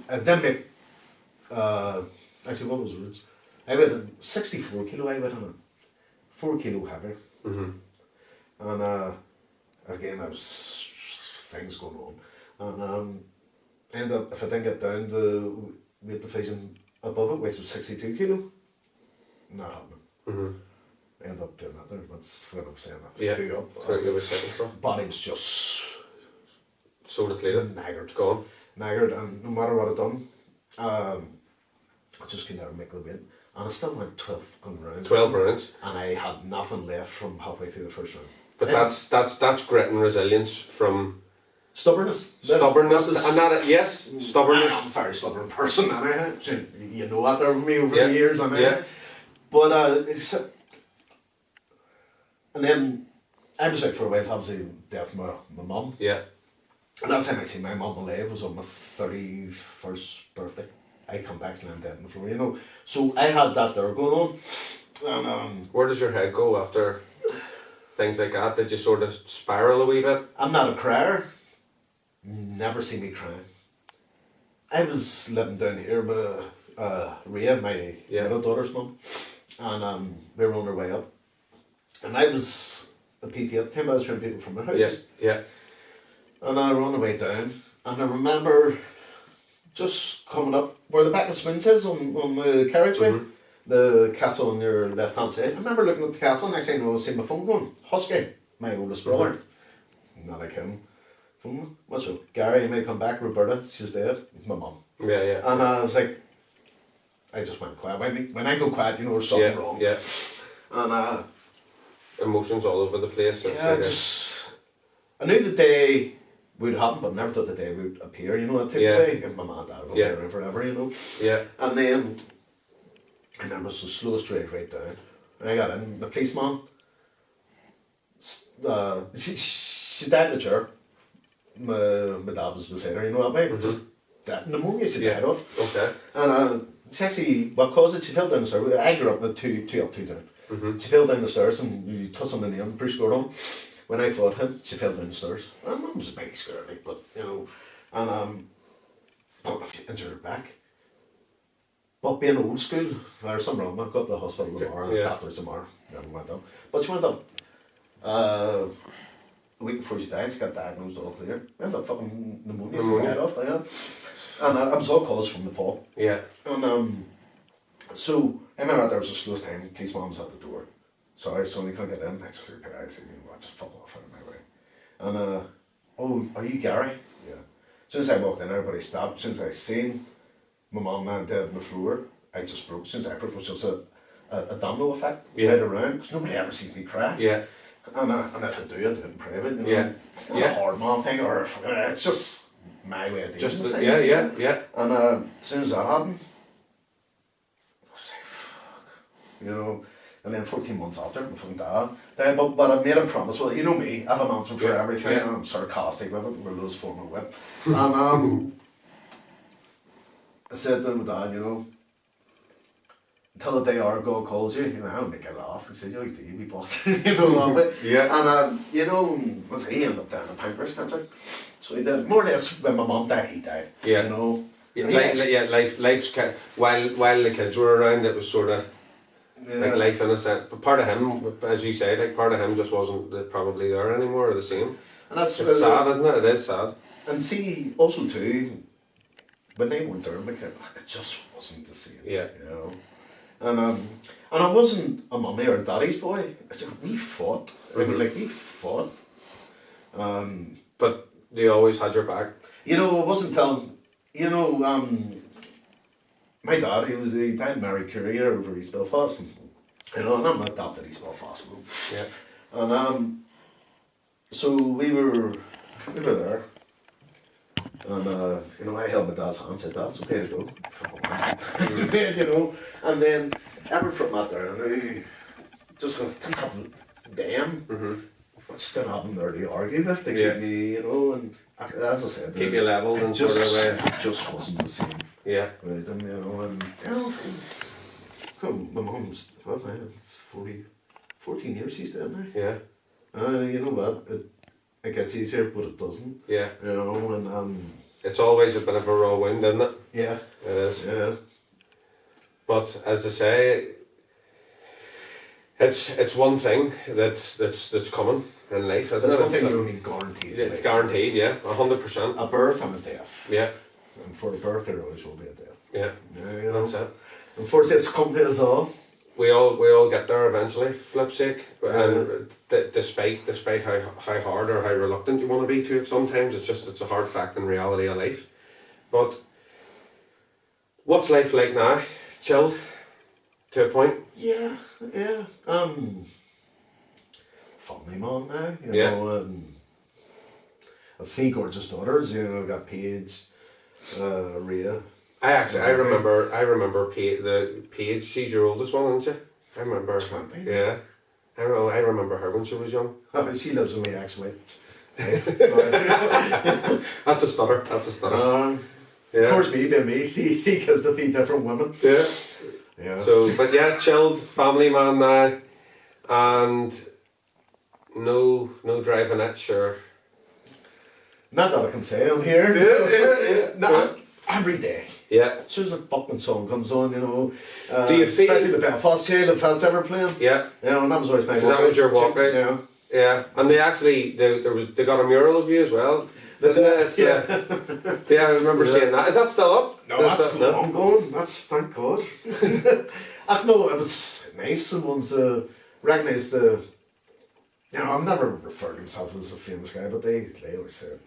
I didn't make. Actually, what was the rules? I went 64 kilo. I went on 4 kilo heavier. And again, there was things going on, and ended up, if I didn't get down the weight division above it, which was 62 kilo, not happening. Ended up doing that there. That's what I'm saying. Yeah. So you were second stuff. Body was just so depleted, knackered, and no matter what I done, I just could never make the weight. And I still went 12 rounds. 12 rounds. And I had nothing left from halfway through the first round. But that's grit and resilience from stubbornness. Stubbornness. And that, yes, stubbornness. I'm a very stubborn person, and you know that there with me over the years, But and then I was out for a while, obviously death of my mum. Yeah. And last time I seen my mum alive was on my 31st birthday. I come back and I'm dead on the floor, you know. So I had that there going on. And where does your head go after things like that? Did you sort of spiral a wee bit? I'm not a crier. Never see me crying. I was living down here with Rhea, my middle daughter's mum, and we were on our way up. And I was a PT at the time. I was trying people from their houses. Yeah. And I were on the way down, and I remember just coming up where the back of Spoons is on the carriageway, the castle on your left hand side. I remember looking at the castle, and next thing I know, I was seeing my phone going. Husky, my oldest brother. Not like him. Phone, what's wrong? Gary, you may come back. Roberta, she's dead. My mum. Yeah. And I was like, I just went quiet. When I go quiet, you know there's something wrong. Yeah. And emotions all over the place. I knew the day would happen, but never thought the day would appear, you know, that type of way. And my mom and dad were going around forever, you know. Yeah. And then, I remember it was the slowest drive right down. And I got in, the policeman, she died in the chair. My dad was beside her, you know that way. Just that pneumonia she died of. Okay. And she actually, what caused it, she fell down the stairs. I grew up with two up, two down. She fell down the stairs and you touched on the name, Bruce Gordon. When I fought him, she fell down the stairs. My mum was a big scared, like, but, you know, and injured her back. But being old school, there's something wrong. I got to the hospital tomorrow, afterwards tomorrow, never went up. But she went up, a week before she died, she got diagnosed all clear. Went up fucking pneumonia, she died off, And I was all caused from the fall. Yeah. And so, I remember there was the slowest time, police mom was at the door. Sorry, son, you can't get in. I just threw a I said, you know what, just fuck off out of my way. And, oh, are you Gary? Yeah. As soon as I walked in, everybody stopped. As soon as I seen my mum and dad on the floor, I just broke. As soon as I broke, it was just a domino effect right around, because nobody ever sees me cry. Yeah. And if I do it in private, you know. Yeah. It's not a hard mom thing, or it's just my way of dealing with things. Yeah. And as soon as that happened, I was like, fuck, you know. And then 14 months after, my fucking dad died. But I made a promise. Well, you know me, I have an answer for everything. And I'm sarcastic with it. We're those former whip. And I said to my dad, you know, until the day our God calls you know, I'll make a laugh. He said, you do, you be boss. You know, that way. And, you know, he ended up dying of pancreas cancer. So he did, more or less, when my mum died, he died. Yeah. You know. Life's while the kids were around, it was sort of like life in a sense. But part of him, as you say, like part of him just wasn't probably there anymore or the same. And it's sad, isn't it? It is sad. And see, also too, when they weren't there, it just wasn't the same. Yeah. You know. And I wasn't a mummy or a daddy's boy. We fought. I mean, like, we fought. But they always had your back. You know, it wasn't till, you know, my dad, he died in Marie Curie over East Belfast. And, you know, and I'm adopted East Belfast. Yeah. And so we were there. And, you know, I held my dad's hand and said, Dad, it's okay to go. You know, and then ever from that there, and I just didn't have them. I just didn't have them there to argue with, to keep me, you know, and as I said, keep you leveled and sort of way. It just wasn't the same. Yeah. With them, you know, and, you know, my mum's, well, 14 years she's dead now. Yeah. You know what? It gets easier, but it doesn't. Yeah. You know, and it's always a bit of a raw wind, isn't it? Yeah. It is. Yeah. But as I say, it's one thing that's coming in life. Isn't That's it? one thing you're only guaranteed. It's guaranteed, yeah, 100%. A birth and a death. Yeah. And for the birth, there always will be a death. Yeah. You know? That's it. Unfortunately, it's come to us all. We all get there eventually, flip sake. And despite how hard or how reluctant you want to be to it sometimes, it's a hard fact and reality of life. But what's life like now? Chilled to a point? Yeah. Family man now, you know, and a few gorgeous daughters, you know, I've got Paige, Rhea. I remember Paige, she's your oldest one, isn't she? I remember. 20. Yeah. I remember her when she was young. She lives with me ex-mate. That's a stutter. Of course, me being me, he has to be different women. Yeah. So, but yeah, chilled family man now, and no driving it, sure. Not that I can say on here. Yeah. Every day. Yeah. As soon as a fucking song comes on, you know. Do you feel, especially the Belfast Child, if that's ever playing. Yeah. You know, and that was always my walkout. That was your walkout. Yeah. Yeah. And they actually they got a mural of you as well. Yeah, I remember seeing that. Is that still up? No, that's long gone. That's, thank God. I know it was nice someone to recognise the. You know, I've never referred to myself as a famous guy, but they always said.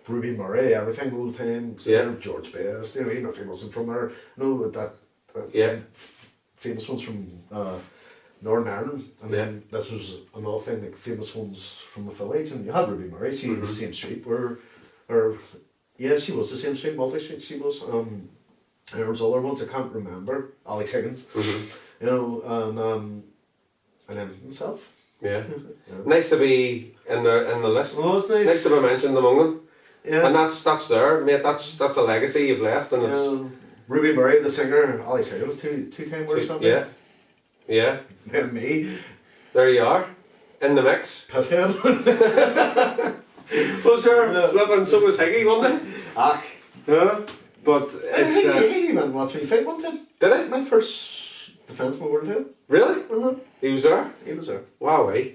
Ruby Murray, everything all the time. So George Best, you know, even if he wasn't from there. No, that famous ones from Northern Ireland, and then this was another thing, like famous ones from the village, and you had Ruby Murray, she was the same street she was the same street, Multi Street, she was, there was other ones, I can't remember, Alex Higgins, you know, and then myself. Yeah. Nice to be in the list. Oh, it's nice. Nice to be mentioned among them. Yeah. And that's there, mate, that's a legacy you've left, and it's... Ruby Murray, the singer, Alex Higgins, two-time world champion. Yeah. And me. There you are, in the mix. Pascal. Well, sure, flipping some was Higgy, wasn't it? Ach. Yeah. But Higgy went and watched me fight one time. Did I? My first defenseman world title. Really? He was there? He was there. Wow, eh?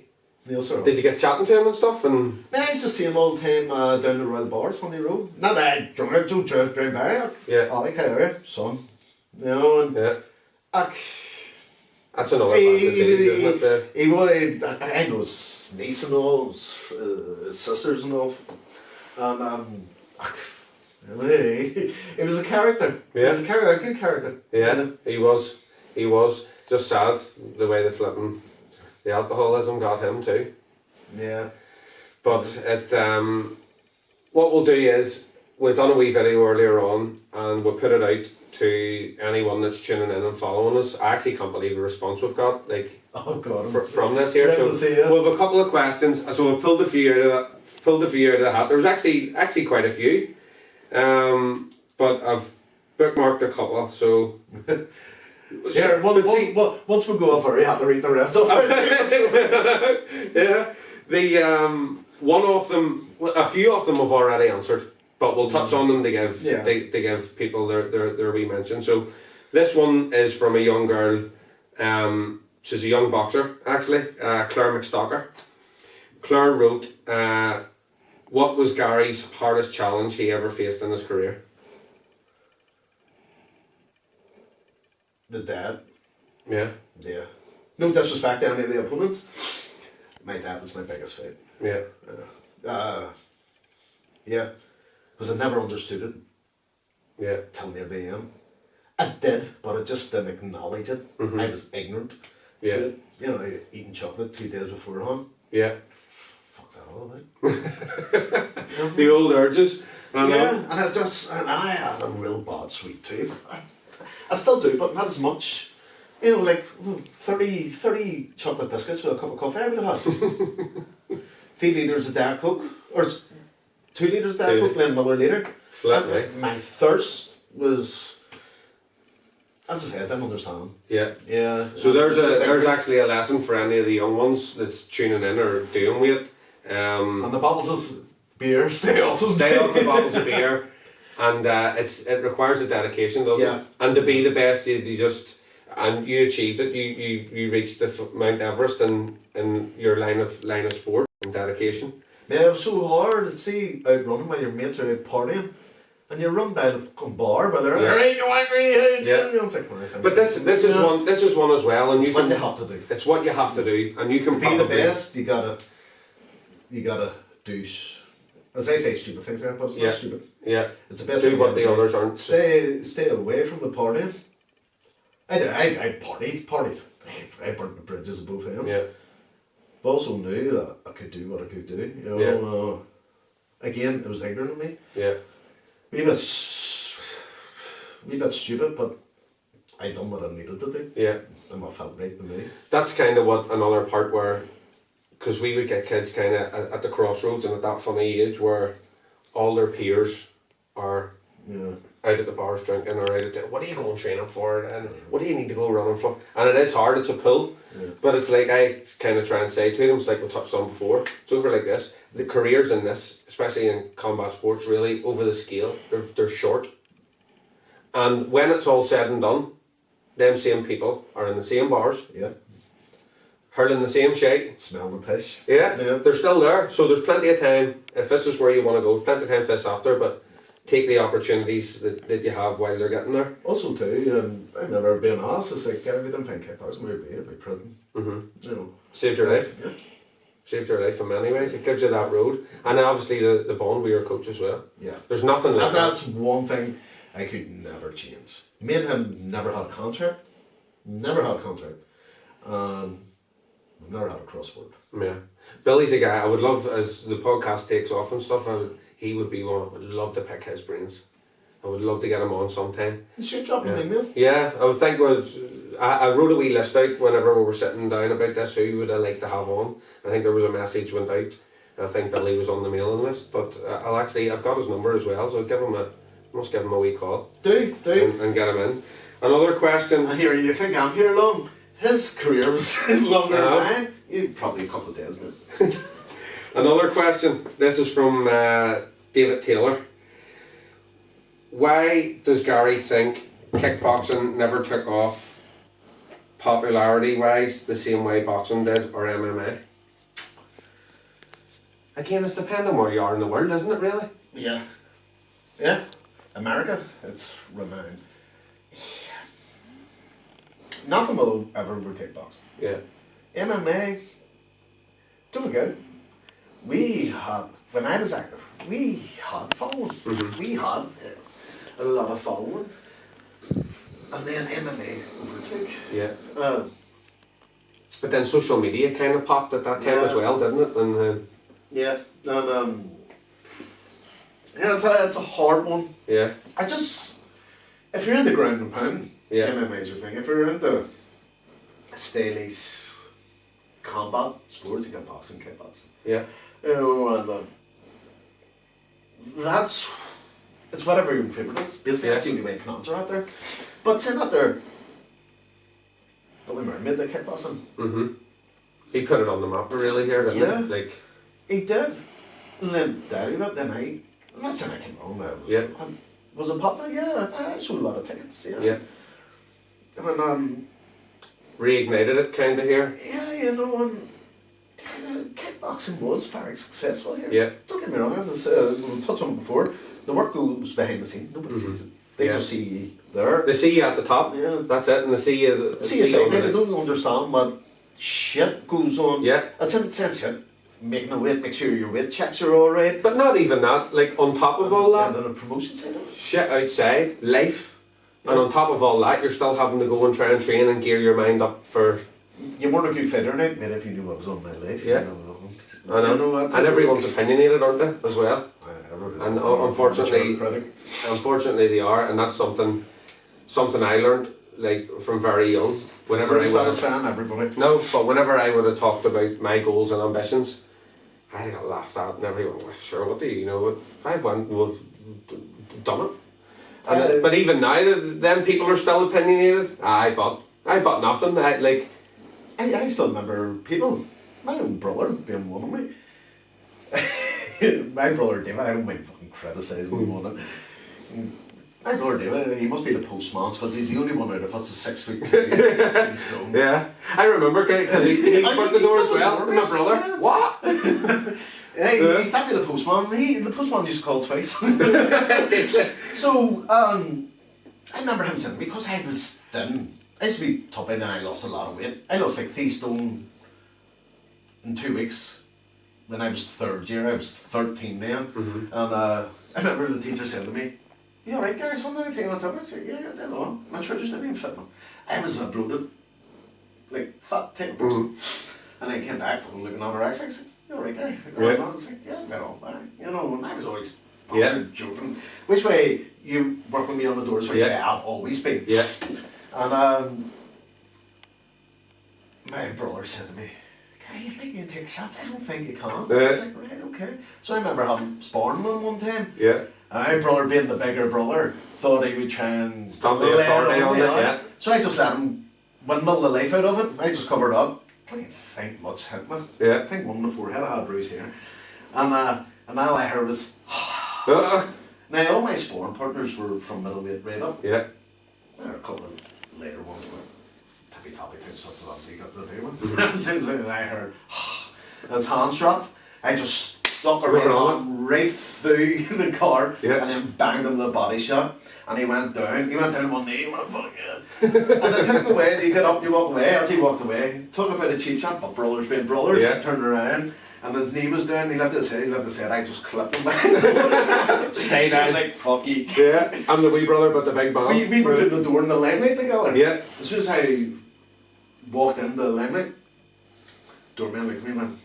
Neil Sir. Did you get chatting to him and stuff? And it's the same old time down the Royal Bar, Sunday Road. Not that I drunk by. Yeah. I like area, son. You know, and that's another fantasy, isn't it? He was, I know his niece and all, his sisters and all. And he was a character. Yeah. He was a good character. Yeah, he was. He was. Just sad the way the alcoholism got him too. Yeah. But what we'll do is, we've done a wee video earlier on and we'll put it out to anyone that's tuning in and following us. I actually can't believe the response we've got, like, oh God, from this here. So we'll have a couple of questions. So we've pulled a few out of the hat. There was actually quite a few. But I've bookmarked a couple, so... Yeah, once we go off our, you have to read the rest of it. Yeah, one of them, a few of them have already answered, but we'll touch on them to give people their wee mention. So this one is from a young girl. She's a young boxer actually, Claire McStalker. Claire wrote, "What was Gary's hardest challenge he ever faced in his career?" The dad. Yeah. Yeah. No disrespect to any of the opponents. My dad was my biggest fight. Yeah. Yeah. Because I never understood it. Yeah. Till near the end. I did, but I just didn't acknowledge it. I was ignorant to it. You know, eating chocolate 2 days beforehand. Yeah. Fuck's that all about? The old urges. And I had a real bad sweet tooth. I still do, but not as much. You know, like 30 chocolate biscuits with a cup of coffee I would have had. 3 litres of Diet Coke, or 2 litres of Diet Coke, then another litre. My thirst was, as I said, I didn't understand. Yeah. Yeah. So there's actually a lesson for any of the young ones that's tuning in or doing with it. And the bottles of beer, stay off the bottles of beer. And it requires a dedication, doesn't it? And to be the best, you you achieved it. You reached the Mount Everest in your line of sport and dedication. Yeah, it was so hard to see out running while your mates are out partying, and you run by the fucking bar, but they're hey, you angry? It's like, but this is one as well, and it's what you have to do. It's what you have to do, and you can be the best. You gotta do. As I say, stupid things, but it's not stupid. Yeah. It's the best. Do what the others aren't. Stay away from the partying. I partied. I burnt the bridges of both ends. Yeah. But also knew that I could do what I could do. You know. Again, it was ignorant of me. Yeah. Wee bit stupid, but I done what I needed to do. Yeah. And what felt right to me. That's kind of what another part where. Because we would get kids kind of at the crossroads and at that funny age where all their peers are out at the bars drinking or out at what are you going training for and what do you need to go running for? And it is hard, it's a pull. But it's like I kind of try and say to them, it's like we touched on before, it's over like this. The careers in this, especially in combat sports, really over the scale, they're short. And when it's all said and done, them same people are in the same bars. Yeah. Hurling the same shite. Smell the piss. Yeah, they're still there. So there's plenty of time. If this is where you want to go, plenty of time for this after, but take the opportunities that you have while they're getting there. Also too, I remember being asked, it's like, we didn't find kickboxing, we were being about prison. You know. Saved your life. Yeah. Saved your life in many ways. It gives you that road. And then obviously the bond with your coach as well. Yeah. There's nothing like that. That's one thing I could never change. Me and him never had a contract. Never had a contract. We've never had a crossword. Yeah. Billy's a guy I would love, as the podcast takes off and stuff, he would be one I would love to pick his brains. I would love to get him on sometime. You should drop him an email. Yeah, I would think I wrote a wee list out whenever we were sitting down about this, who would I like to have on. I think there was a message went out. I think Billy was on the mailing list, but I've got his number as well, so must give him a wee call. Do. And get him in. Another question. I hear you think I'm here long. His career was longer than mine. Probably a couple of days ago. Another question. This is from David Taylor. Why does Gary think kickboxing never took off popularity-wise the same way boxing did, or MMA? Again, it's depending where you are in the world, isn't it, really? Yeah. Yeah. America, it's renowned. Nothing will ever overtake boxing. Yeah. MMA, don't forget, when I was active, we had following. Mm-hmm. We had a lot of following. And then MMA overtook. Yeah. But then social media kind of popped at that time as well, didn't it? And yeah, and it's a hard one. Yeah. If you're in the ground and pound, yeah. MMA's your thing. If you're into Staley's combat sports, you got boxing, kickboxing. Yeah. You know, and it's whatever your favourite is. Basically, that's the only way canons are out there. But saying that there, Billy Murray made the kickboxing. Mm-hmm. He put it on the map really here, didn't he? He did. And then Daddy, but then I'm not saying I came wrong. Was it popular? Yeah, I sold a lot of tickets. Yeah. And reignited it kind of here. Yeah, you know, kickboxing was very successful here. Yeah. Don't get me wrong, as I said, we touched on it before, the work goes behind the scenes. Nobody sees it. They just see you there. They see you at the top. Yeah. That's it, and they see you. See you they don't understand what shit goes on. Yeah. That's in the sense of making a weight, make sure your weight checks are alright. But not even that, like on top of all that. And then a promotion side of it. Shit outside, life. Yeah. And on top of all that, you're still having to go and try and train and gear your mind up for... You weren't a good fighter now, mate, if you knew what was on my life. Yeah. I know. And everyone's opinionated, aren't they, as well? And unfortunately they are, and that's something I learned like from very young. Whenever everybody. No, but whenever I would have talked about my goals and ambitions, I got laughed at, and everyone was sure, what do you know? If I've went, we've done it. And but even now, them people are still opinionated. I bought nothing. I still remember people. My own brother being one of me. My brother David, I don't mind fucking criticising him on it. My brother David, he must be the postman because he's the only one out of us that's 6 foot 2, stone. Yeah, I remember because he put the door as well. My brother, what? Yeah, he stopped me the postman. The postman used to call twice. So I remember him saying because I was thin. I used to be tubby, then I lost a lot of weight. I lost like 3 stone in 2 weeks. When I was 3rd year, I was 13 then. Mm-hmm. And I remember the teacher saying to me, "You alright, Gary? Something anything on top?" I said, "Yeah, dead on. My trousers didn't even fit me." I was bloated, like fat type person. Mm-hmm. And I came back from looking anorexic. I said, "You alright, Gary?" I was like, "Yeah, dead on." You know, and I was always joking. Which way you work with me on the doors? Which way I've always been. Yeah. And my brother said to me, "Can you think you can take shots?" "I don't think you can." I was like, "Right, okay." So I remember having sparring with him one time. Yeah. And my brother, being the bigger brother, thought he would try and stamp the authority on it. Yeah. So I just let him windmill the life out of it. I just covered up. I didn't think much hit me. Yeah. I think one in the forehead. I had a bruise here. And all I heard was Now all my sparring partners were from middleweight right up. Yeah. There were a couple of later ones, but tippy-toppy type stuff, so you got the big one. As soon as I heard, and his hands dropped, I just stuck a right through the car and then banged him with a body shot. And he went down one knee, he went, "Fuck yeah." And the typical way, you get up, you walk away. As he walked away, talk about a cheap shot, but brothers being brothers, he turned around. And his knee was down, he left his head, I just clipped him back. Stay down. I was like, "Fuck you." Yeah, I'm the wee brother, but the big man. We were doing the door in the limelight together. Yeah. As soon as I walked into the limelight. Doorman looked at me and went,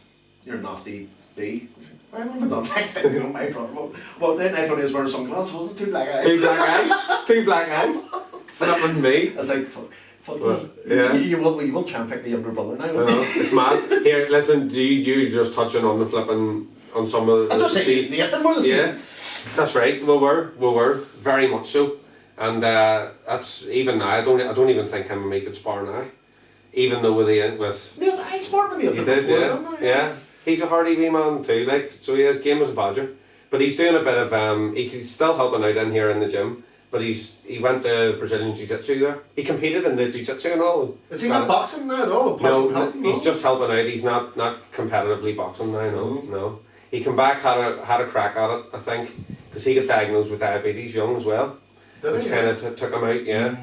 "You're a nasty B." Why have I done next time? You know, my problem. Well, then I thought he was wearing sunglasses, wasn't it? 2 black eyes. 2 black eyes. 2 black eyes. Flipping me. I was like, fuck well, yeah. You will try and pick the younger brother now. It's mad. Here, listen, you just touching on the flipping, on some of the... I'm just saying, Nathan more the same. Yeah, that's right. We were, very much so. And that's, even now, I don't even think him and me could spar now. Even though with... Yeah, I sparred with you did, yeah. He's a hardy wee man too, like, so he is game as a badger. But he's doing a bit of, he's still helping out in here in the gym. But he went to Brazilian Jiu-Jitsu there. He competed in the Jiu-Jitsu and all. Is he not boxing now at all? No, he's just helping out. He's not competitively boxing now, no. He came back, had a crack at it, I think, because he got diagnosed with diabetes young as well. Which kind of took him out, yeah.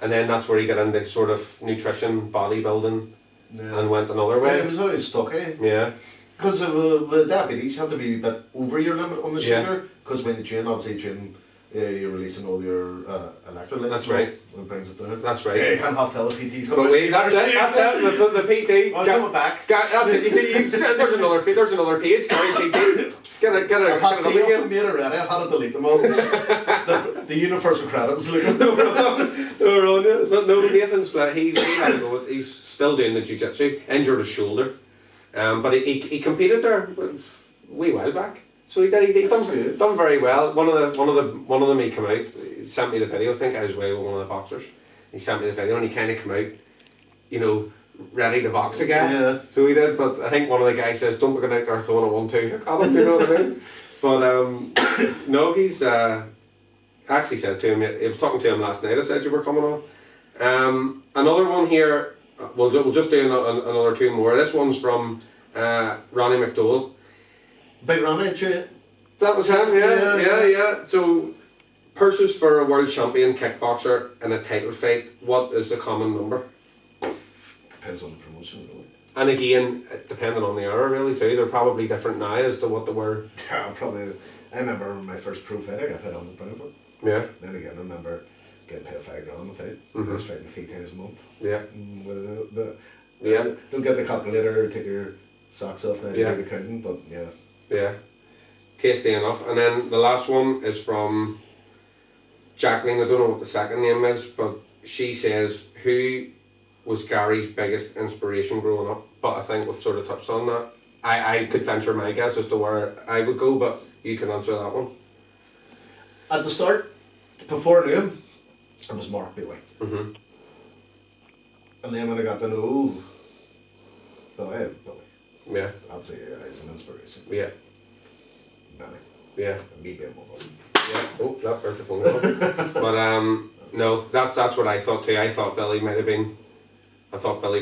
And then that's where he got into sort of nutrition, bodybuilding, and went another way. Yeah, he was always stuck, eh? Yeah. Because the diabetes, you have to be a bit over your limit on the sugar, because when you train, obviously you're releasing all your electrolytes. That's right. And brings it down. That's right. Yeah, you can't have tell the PT's coming. Wait, that's it. The PT. Well, coming back. That's it. There's another page. Gary PT. Get it I've had again. three of them made already. I've had to delete them all. the universal credit was looking. But no, Nathan's he had to go. He's still doing the jiu-jitsu. Injured his shoulder, but he competed there a wee while back. So he done very well. One of them he came out, he sent me the video. I think I was away with one of the boxers. He sent me the video and he kind of came out, you know, ready to box again. Yeah. So he did, but I think one of the guys says, "Don't be going out there throwing a 1-2 hook at him," you know what I mean? But no, he's I actually said to him, I was talking to him last night, I said you were coming on. Another one here, we'll just do another 2 more. This one's from Ronnie McDowell. Big Ronnie, true. That was him, yeah. So, purses for a world champion kickboxer in a title fight, what is the common number? Depends on the promotion, really. And again, depending on the era, really, too. They're probably different now as to what they were. Yeah, I remember my first pro fight, I got paid £100 for it. Yeah. Then again, I remember getting paid £5 on the fight. I was fighting 3 times a month. Yeah. Don't get the calculator or take your socks off now to do the counting, but yeah. Yeah. Tasty enough. And then the last one is from Jacqueline. I don't know what the second name is, but she says, who was Gary's biggest inspiration growing up? But I think we've sort of touched on that. I could venture my guess as to where I would go, but you can answer that one. At the start, before I knew him, it was Mark Bailey. Mm-hmm. And then when I got to know Billy. Yeah. I'd say he's an inspiration. Yeah. Many. Yeah. Me being one of them. Yeah. Oh, flap, there's the phone call. But no, that's what I thought too. I thought Billy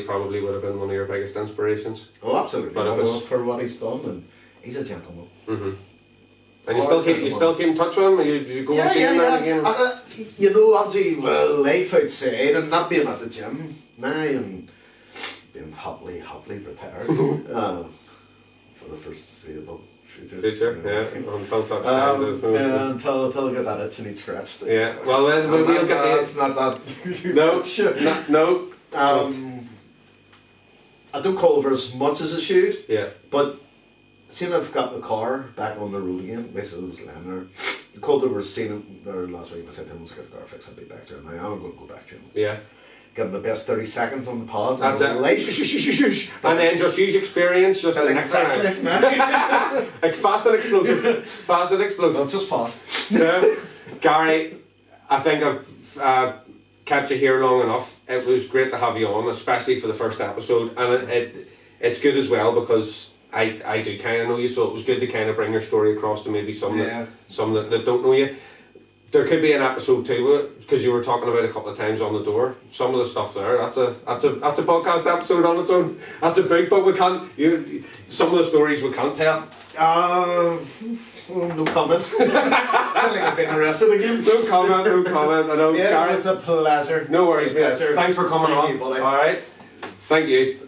probably would have been one of your biggest inspirations. Oh, absolutely. But it was for what he's done, and he's a gentleman. Mm-hmm. And you still keep in touch with him? You go and see him now again? You know, obviously, life outside and not being at the gym now and being happily retired for the foreseeable future. Yeah. Until such time. Until I get that itch and eat scratched. Yeah. Well, then we'll get the. It's not that. No. I don't call over as much as I should. Yeah. But seeing I've got the car back on the road again, basically it was lying there. I called over, seen him there last week, and I said to him, let's get the car fixed, I'll be back to him. Now I'm going to go back to him. Yeah. Give him the best 30 seconds on the pads. That's it. And then just use experience, just the next time. Like fast and explosive. Not just fast. Yeah. Gary, I think I've kept you here long enough. It was great to have you on, especially for the first episode. And it's good as well because I do kind of know you, so it was good to kind of bring your story across to maybe some that don't know you. There could be an episode 2 because you were talking about a couple of times on the door. Some of the stuff there, that's a podcast episode on its own. That's a big, but we can't. Some of the stories we can't tell. No comment. Sound like I've been arrested again. No comment. I know. Yeah, Gary, it was a pleasure. No worries, mate. Thanks for coming on. You, buddy. All right. Thank you.